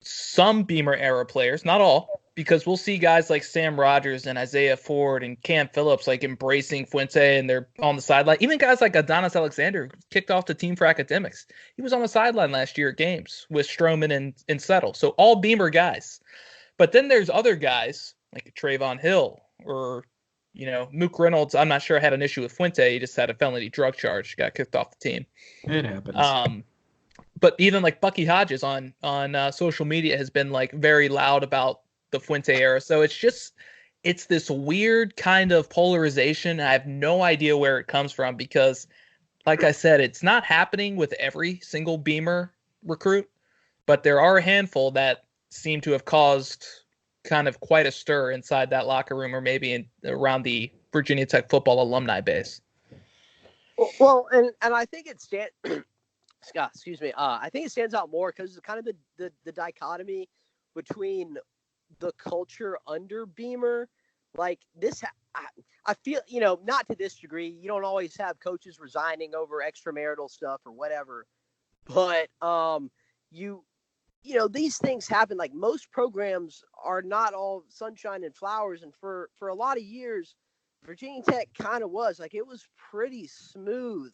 some Beamer era players, not all, because we'll see guys like Sam Rogers and Isaiah Ford and Cam Phillips like embracing Fuente and they're on the sideline. Even guys like Adonis Alexander kicked off the team for academics. He was on the sideline last year at games with Stroman and Settle. So all Beamer guys. But then there's other guys like Trayvon Hill or, Mook Reynolds. I'm not sure I had an issue with Fuente. He just had a felony drug charge, got kicked off the team. It happens. But even like Bucky Hodges on social media has been like very loud about the Fuente era. So it's this weird kind of polarization. I have no idea where it comes from because, like I said, it's not happening with every single Beamer recruit, but there are a handful that seem to have caused kind of quite a stir inside that locker room or maybe around the Virginia Tech football alumni base. Well, and I think it's Scott, excuse me. I think it stands out more because it's kind of the dichotomy between the culture under Beamer. Like this, I feel, not to this degree. You don't always have coaches resigning over extramarital stuff or whatever. But, these things happen. Like most programs are not all sunshine and flowers. And for a lot of years, Virginia Tech kind of was. Like it was pretty smooth.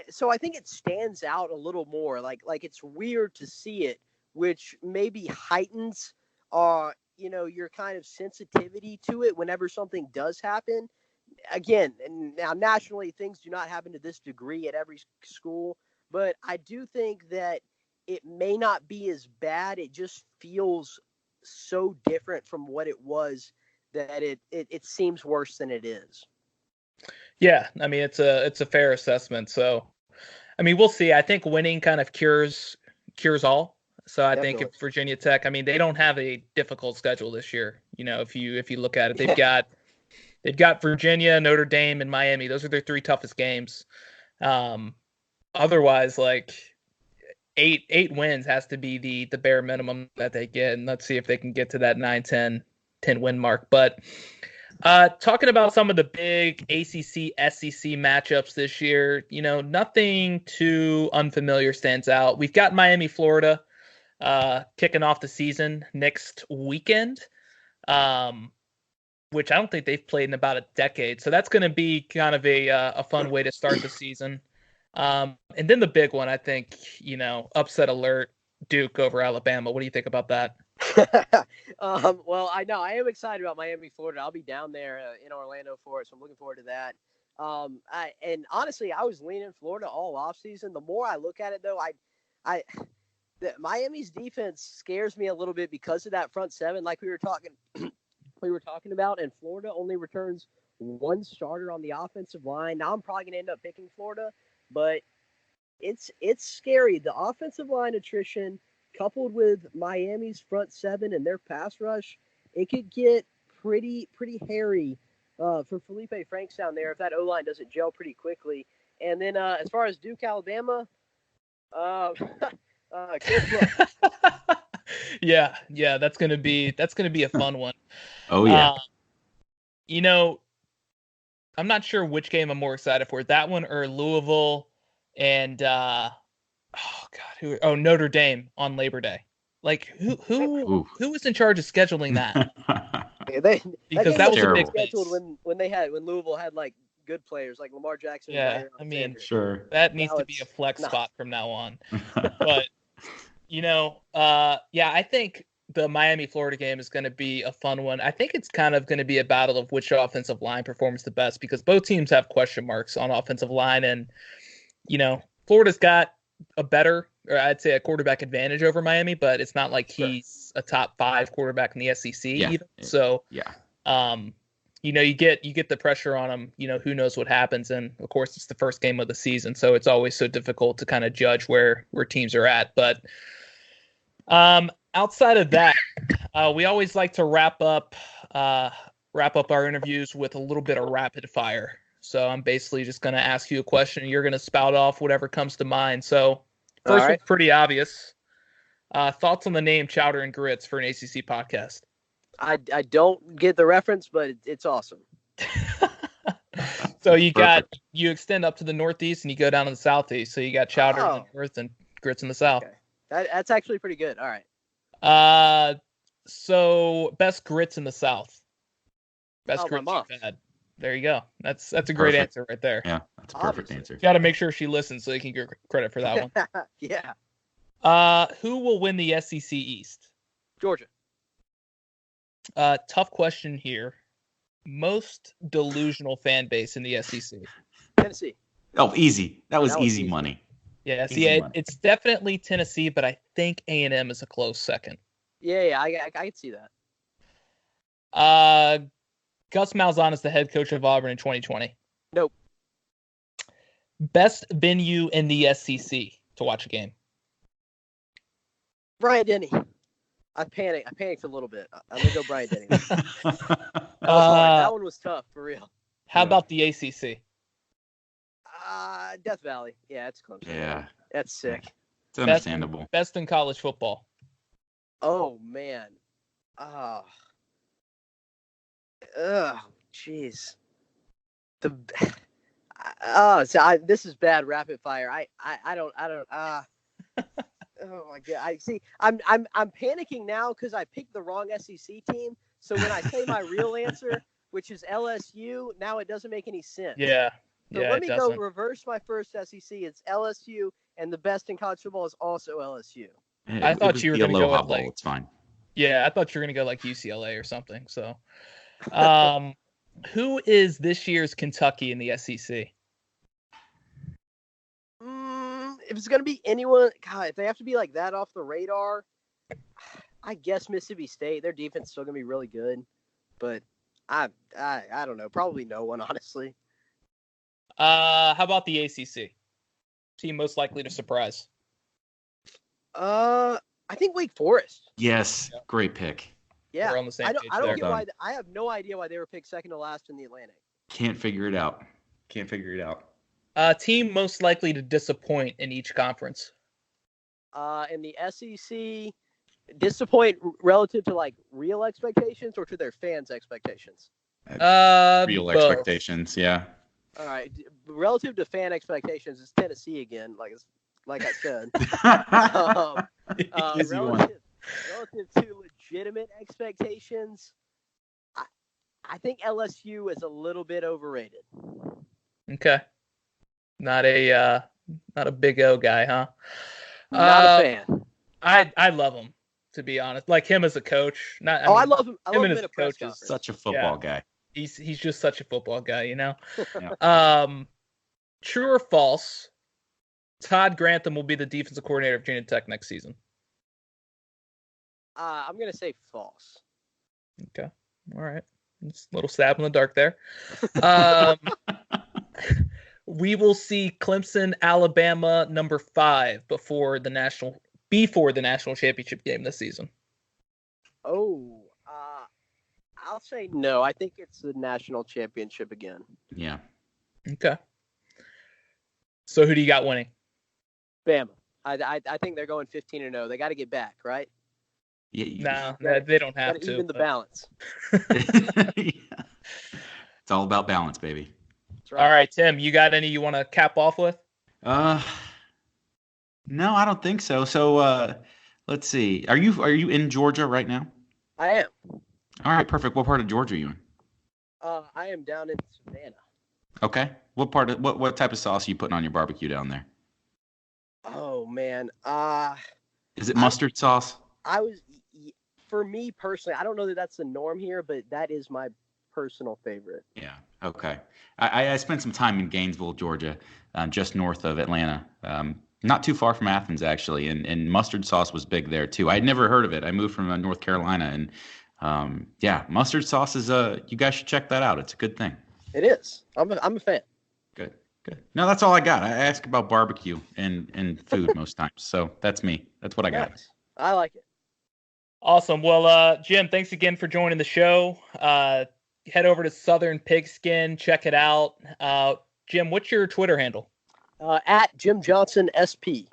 So I think it stands out a little more. Like it's weird to see it, which maybe heightens, your kind of sensitivity to it whenever something does happen. Again, and now nationally, things do not happen to this degree at every school, but I do think that it may not be as bad. It just feels so different from what it was that it seems worse than it is. Yeah, I mean it's a fair assessment. So, I mean we'll see. I think winning kind of cures all. So I think if Virginia Tech, I mean they don't have a difficult schedule this year. If you look at it, they've got Virginia, Notre Dame, and Miami. Those are their three toughest games. Otherwise, like eight wins has to be the bare minimum that they get, and let's see if they can get to that 9-10 win mark. But talking about some of the big ACC, SEC matchups this year, nothing too unfamiliar stands out. We've got Miami, Florida, kicking off the season next weekend, which I don't think they've played in about a decade. So that's going to be kind of a fun way to start the season. And then the big one, I think, upset alert, Duke over Alabama. What do you think about that? Well, I know I am excited about Miami, Florida. I'll be down there in Orlando for it, so I'm looking forward to that. And honestly, I was leaning Florida all offseason. The more I look at it, though, Miami's defense scares me a little bit because of that front seven, like we were talking about. And Florida only returns one starter on the offensive line. Now I'm probably gonna end up picking Florida, but it's scary. The offensive line attrition, coupled with Miami's front seven and their pass rush, it could get pretty hairy for Felipe Franks down there if that O-line doesn't gel pretty quickly. And then as far as Duke, Alabama, yeah, that's gonna be a fun one. Oh yeah. I'm not sure which game I'm more excited for, that one or Louisville and Notre Dame on Labor Day. Like who was in charge of scheduling that? Because that was a big scheduled when Louisville had like good players like Lamar Jackson. Yeah, I mean, sure, that needs to be a flex spot from now on. But I think the Miami-Florida game is going to be a fun one. I think it's kind of going to be a battle of which offensive line performs the best because both teams have question marks on offensive line, and Florida's got a better, or I'd say a quarterback advantage over Miami, but it's not like he's a top 5 quarterback in the SEC either. So you get the pressure on him. Who knows what happens, and of course it's the first game of the season, so it's always so difficult to kind of judge where teams are at. But outside of that, we always like to wrap up wrap up our interviews with a little bit of rapid fire. So I'm basically just going to ask you a question, and you're going to spout off whatever comes to mind. So first one's pretty obvious. Thoughts on the name Chowder and Grits for an ACC podcast? I don't get the reference, but it's awesome. So you extend up to the northeast and you go down to the southeast. So you got Chowder in the north and Grits in the south. Okay. That's actually pretty good. All right. So best grits in the south. Best grits you've had. There you go. That's a great answer right there. Yeah, that's a perfect answer. Got to make sure she listens so you can get credit for that one. Yeah. Who will win the SEC East? Georgia. Tough question here. Most delusional fan base in the SEC. Tennessee. Oh, easy. That was easy money. Yeah, it's definitely Tennessee, but I think A&M is a close second. Yeah, I can see that. Gus Malzahn is the head coach of Auburn in 2020. Nope. Best venue in the SEC to watch a game. Bryant-Denny. I panicked a little bit. I'm gonna go Bryant-Denny. That one was tough for real. How about the ACC? Death Valley. Yeah, it's Clemson. Yeah, that's sick. It's understandable. Best in college football. Oh man. Jeez. This is bad rapid fire. I don't. Oh my god! I'm panicking now because I picked the wrong SEC team. So when I say my real answer, which is LSU, now it doesn't make any sense. Yeah. So let me go reverse my first SEC. It's LSU, and the best in college football is also LSU. I thought you were going to go with it's fine. Yeah, I thought you were going to go like UCLA or something. So, who is this year's Kentucky in the SEC? If it's going to be anyone, God, if they have to be like that off the radar, I guess Mississippi State. Their defense is still going to be really good, but I don't know. Probably no one, honestly. How about the ACC? Team most likely to surprise? I think Wake Forest. Yes, great pick. Yeah, we're on the same page I don't get why. I have no idea why they were picked second to last in the Atlantic. Can't figure it out. Team most likely to disappoint in each conference? In the SEC, disappoint relative to like real expectations or to their fans' expectations? Real both. Expectations, yeah. All right, relative to fan expectations, it's Tennessee again, like I said. Relative to legitimate expectations, I think LSU is a little bit overrated. Okay. Not a Big O guy, huh? Not a fan. I love him, to be honest. Like him as a coach. I love him. I love him as in a coach. Is such a football guy. He's just such a football guy, you know. Yeah. True or false? Todd Grantham will be the defensive coordinator of Virginia Tech next season. I'm gonna say false. Okay. All right. Just a little stab in the dark there. We will see Clemson, Alabama, number 5 before the national championship game this season. Oh, I'll say no. I think it's the national championship again. Yeah. Okay. So who do you got winning? Bama. I think they're going 15-0. They got to get back, right? Yeah. No, they don't have to. Even the balance. Yeah. It's all about balance, baby. Right. All right, Tim, you got any you want to cap off with? No, I don't think so. So, let's see. Are you in Georgia right now? I am. All right, perfect. What part of Georgia are you in? I am down in Savannah. Okay. What type of sauce are you putting on your barbecue down there? Oh man. Is it mustard sauce? For me personally, I don't know that that's the norm here, but that is my personal favorite. Yeah. Okay. I spent some time in Gainesville, Georgia, just north of Atlanta. Not too far from Athens, actually, and mustard sauce was big there too. I'd never heard of it. I moved from North Carolina, and mustard sauce is you guys should check that out. It's a good thing. It is. I'm a fan. Good. No, that's all I got. I ask about barbecue and food most times, so that's me. That's what I got. Nice. I like it. Awesome. Well, Jim, thanks again for joining the show. head over to Southern Pigskin, check it out. Jim, what's your Twitter handle? At Jim Johnson SP.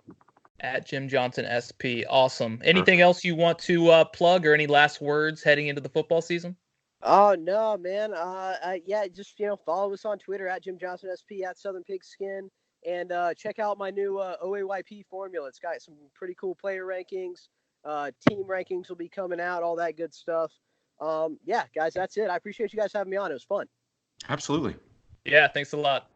At Jim Johnson SP. Awesome. Anything else you want to plug, or any last words heading into the football season? Oh, no, man. Yeah, just, follow us on Twitter at Jim Johnson SP, at Southern Pigskin, and check out my new OAYP formula. It's got some pretty cool player rankings. Team rankings will be coming out, all that good stuff. Yeah, guys, that's it. I appreciate you guys having me on. It was fun. Absolutely. Yeah, thanks a lot.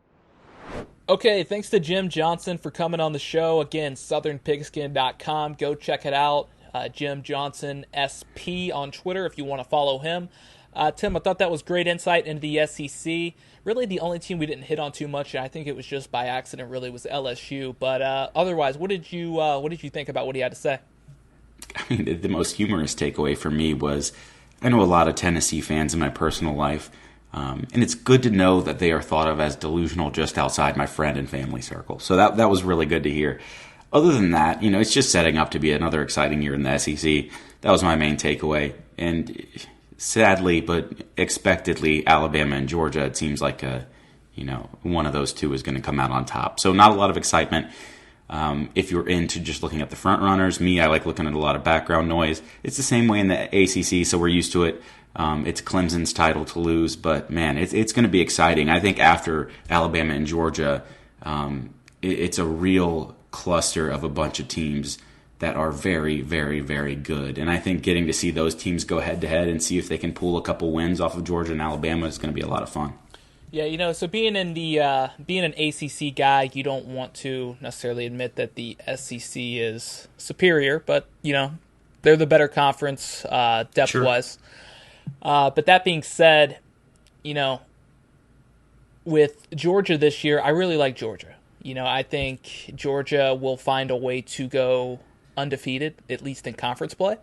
Okay, thanks to Jim Johnson for coming on the show. Again, southernpigskin.com. Go check it out. Jim Johnson SP on Twitter if you want to follow him. Tim, I thought that was great insight into the SEC. Really, the only team we didn't hit on too much, and I think it was just by accident, really, was LSU. But otherwise, what did you think about what he had to say? I mean, the most humorous takeaway for me was, I know a lot of Tennessee fans in my personal life, and it's good to know that they are thought of as delusional just outside my friend and family circle. So that was really good to hear. Other than that, it's just setting up to be another exciting year in the SEC. That was my main takeaway. And sadly, but expectedly, Alabama and Georgia, it seems like one of those two is going to come out on top. So not a lot of excitement. If you're into just looking at the front runners, I like looking at a lot of background noise. It's the same way in the ACC, so we're used to it. It's Clemson's title to lose, but man, it's going to be exciting. I think after Alabama and Georgia, it's a real cluster of a bunch of teams that are very, very, very good. And I think getting to see those teams go head to head and see if they can pull a couple wins off of Georgia and Alabama is going to be a lot of fun. Yeah, so being an ACC guy, you don't want to necessarily admit that the SEC is superior, but they're the better conference depth-wise. Sure. But that being said, with Georgia this year, I really like Georgia. I think Georgia will find a way to go undefeated, at least in conference play.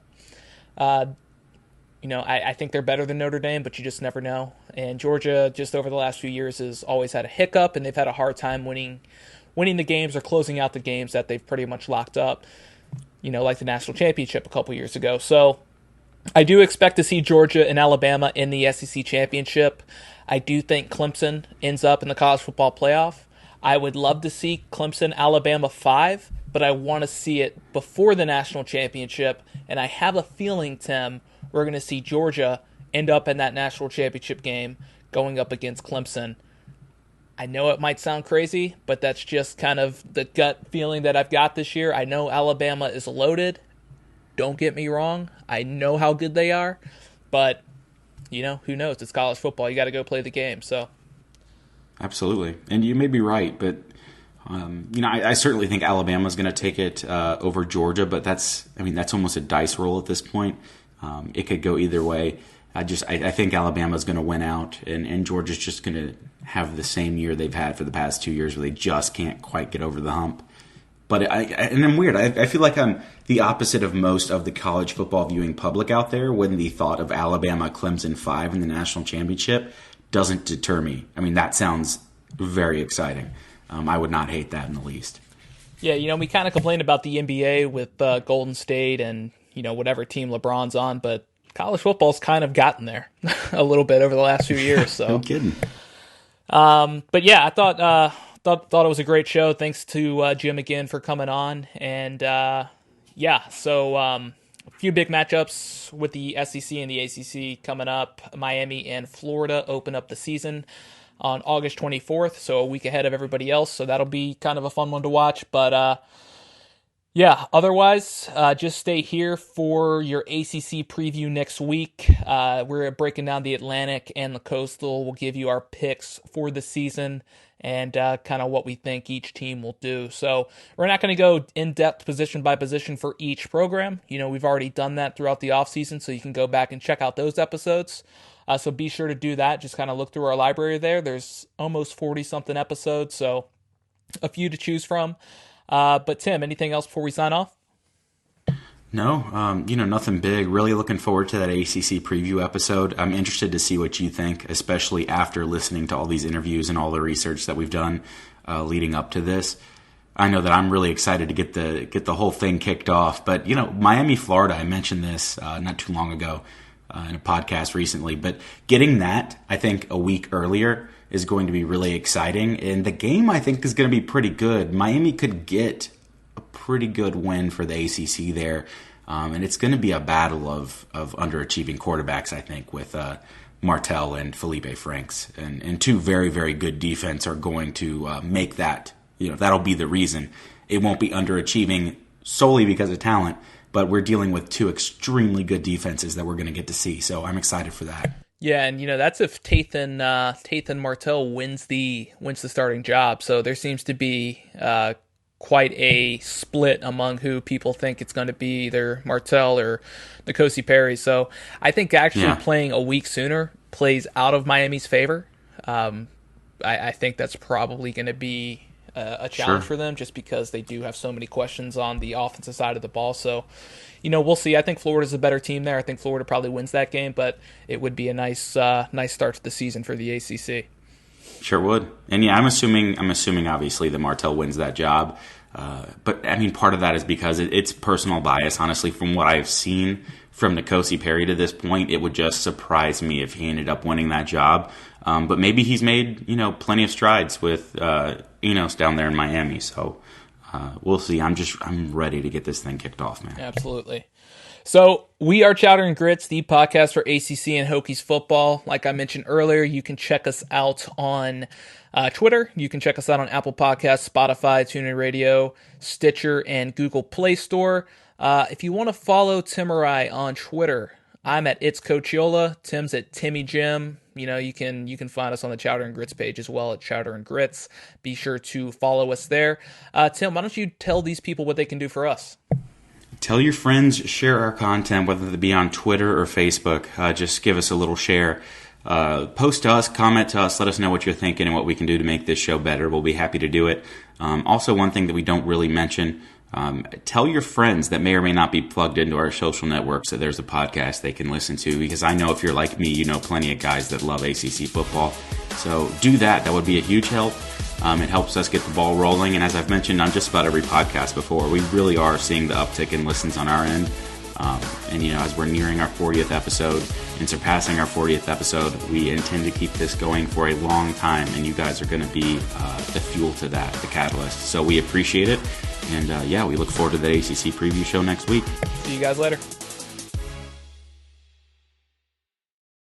I think they're better than Notre Dame, but you just never know. And Georgia, just over the last few years, has always had a hiccup, and they've had a hard time winning the games or closing out the games that they've pretty much locked up, like the national championship a couple years ago. So I do expect to see Georgia and Alabama in the SEC championship. I do think Clemson ends up in the college football playoff. I would love to see Clemson, Alabama 5, but I want to see it before the national championship. And I have a feeling, Tim, we're going to see Georgia end up in that national championship game going up against Clemson. I know it might sound crazy, but that's just kind of the gut feeling that I've got this year. I know Alabama is loaded. Don't get me wrong. I know how good they are. But, who knows? It's college football. You got to go play the game. So, absolutely. And you may be right, but I certainly think Alabama's going to take it over Georgia, but that's almost a dice roll at this point. It could go either way. I think Alabama's going to win out, and Georgia's just going to have the same year they've had for the past 2 years, where they just can't quite get over the hump. But I'm weird. I feel like I'm the opposite of most of the college football viewing public out there when the thought of Alabama, Clemson 5 in the national championship doesn't deter me. That sounds very exciting. I would not hate that in the least. Yeah, we kind of complained about the NBA with Golden State and, whatever team LeBron's on, but college football's kind of gotten there a little bit over the last few years. So no kidding. But yeah, I thought it was a great show. Thanks to Jim again for coming on. And so a few big matchups with the SEC and the ACC coming up. Miami and Florida open up the season on August 24th, so a week ahead of everybody else. So that'll be kind of a fun one to watch. But otherwise, just stay here for your ACC preview next week. We're breaking down the Atlantic and the Coastal. We'll give you our picks for the season and kind of what we think each team will do. So we're not going to go in-depth position by position for each program. We've already done that throughout the offseason, so you can go back and check out those episodes. So be sure to do that. Just kind of look through our library there. There's almost 40-something episodes, so a few to choose from. But Tim, anything else before we sign off? No, nothing big. Really looking forward to that ACC preview episode. I'm interested to see what you think, especially after listening to all these interviews and all the research that we've done leading up to this. I know that I'm really excited to get the whole thing kicked off. But Miami, Florida. I mentioned this not too long ago. in a podcast recently. But getting that, I think, a week earlier is going to be really exciting. And the game, I think, is going to be pretty good. Miami could get a pretty good win for the ACC there. And it's going to be a battle of underachieving quarterbacks, I think, with Martell and Felipe Franks. And two very, very good defense are going to make that, that'll be the reason. It won't be underachieving solely because of talent, but we're dealing with two extremely good defenses that we're going to get to see. So I'm excited for that. Yeah, and that's if Tathan Martell wins the starting job. So there seems to be quite a split among who people think it's going to be, either Martell or N'Kosi Perry. So I think actually playing a week sooner plays out of Miami's favor. I think that's probably going to be a challenge for them, just because they do have so many questions on the offensive side of the ball. So, we'll see. I think Florida's a better team there. I think Florida probably wins that game, but it would be a nice start to the season for the ACC. Sure would. And yeah, I'm assuming obviously that Martell wins that job. But I mean, part of that is because it's personal bias. Honestly, from what I've seen from N'Kosi Perry to this point, it would just surprise me if he ended up winning that job. But maybe he's made, plenty of strides with Enos down there in Miami. So we'll see. I'm ready to get this thing kicked off, man. Absolutely. So we are Chowder and Grits, the podcast for ACC and Hokies football. Like I mentioned earlier, you can check us out on Twitter. You can check us out on Apple Podcasts, Spotify, TuneIn Radio, Stitcher, and Google Play Store. If you want to follow Tim or I on Twitter, I'm at It's Coachiola. Tim's at Timmy Jim. You can find us on the Chowder and Grits page as well at Chowder and Grits. Be sure to follow us there. Tim, why don't you tell these people what they can do for us? Tell your friends, share our content, whether it be on Twitter or Facebook. Just give us a little share. Post to us, comment to us, let us know what you're thinking and what we can do to make this show better. We'll be happy to do it. Also, one thing that we don't really mention, tell your friends that may or may not be plugged into our social networks that there's a podcast they can listen to, because I know if you're like me, you know plenty of guys that love ACC football. So do that. That would be a huge help. It helps us get the ball rolling. And as I've mentioned on just about every podcast before, we really are seeing the uptick in listens on our end. And as we're nearing our 40th episode and surpassing our 40th episode, we intend to keep this going for a long time. And you guys are going to be the fuel to that, the catalyst. So we appreciate it. And we look forward to the ACC preview show next week. See you guys later.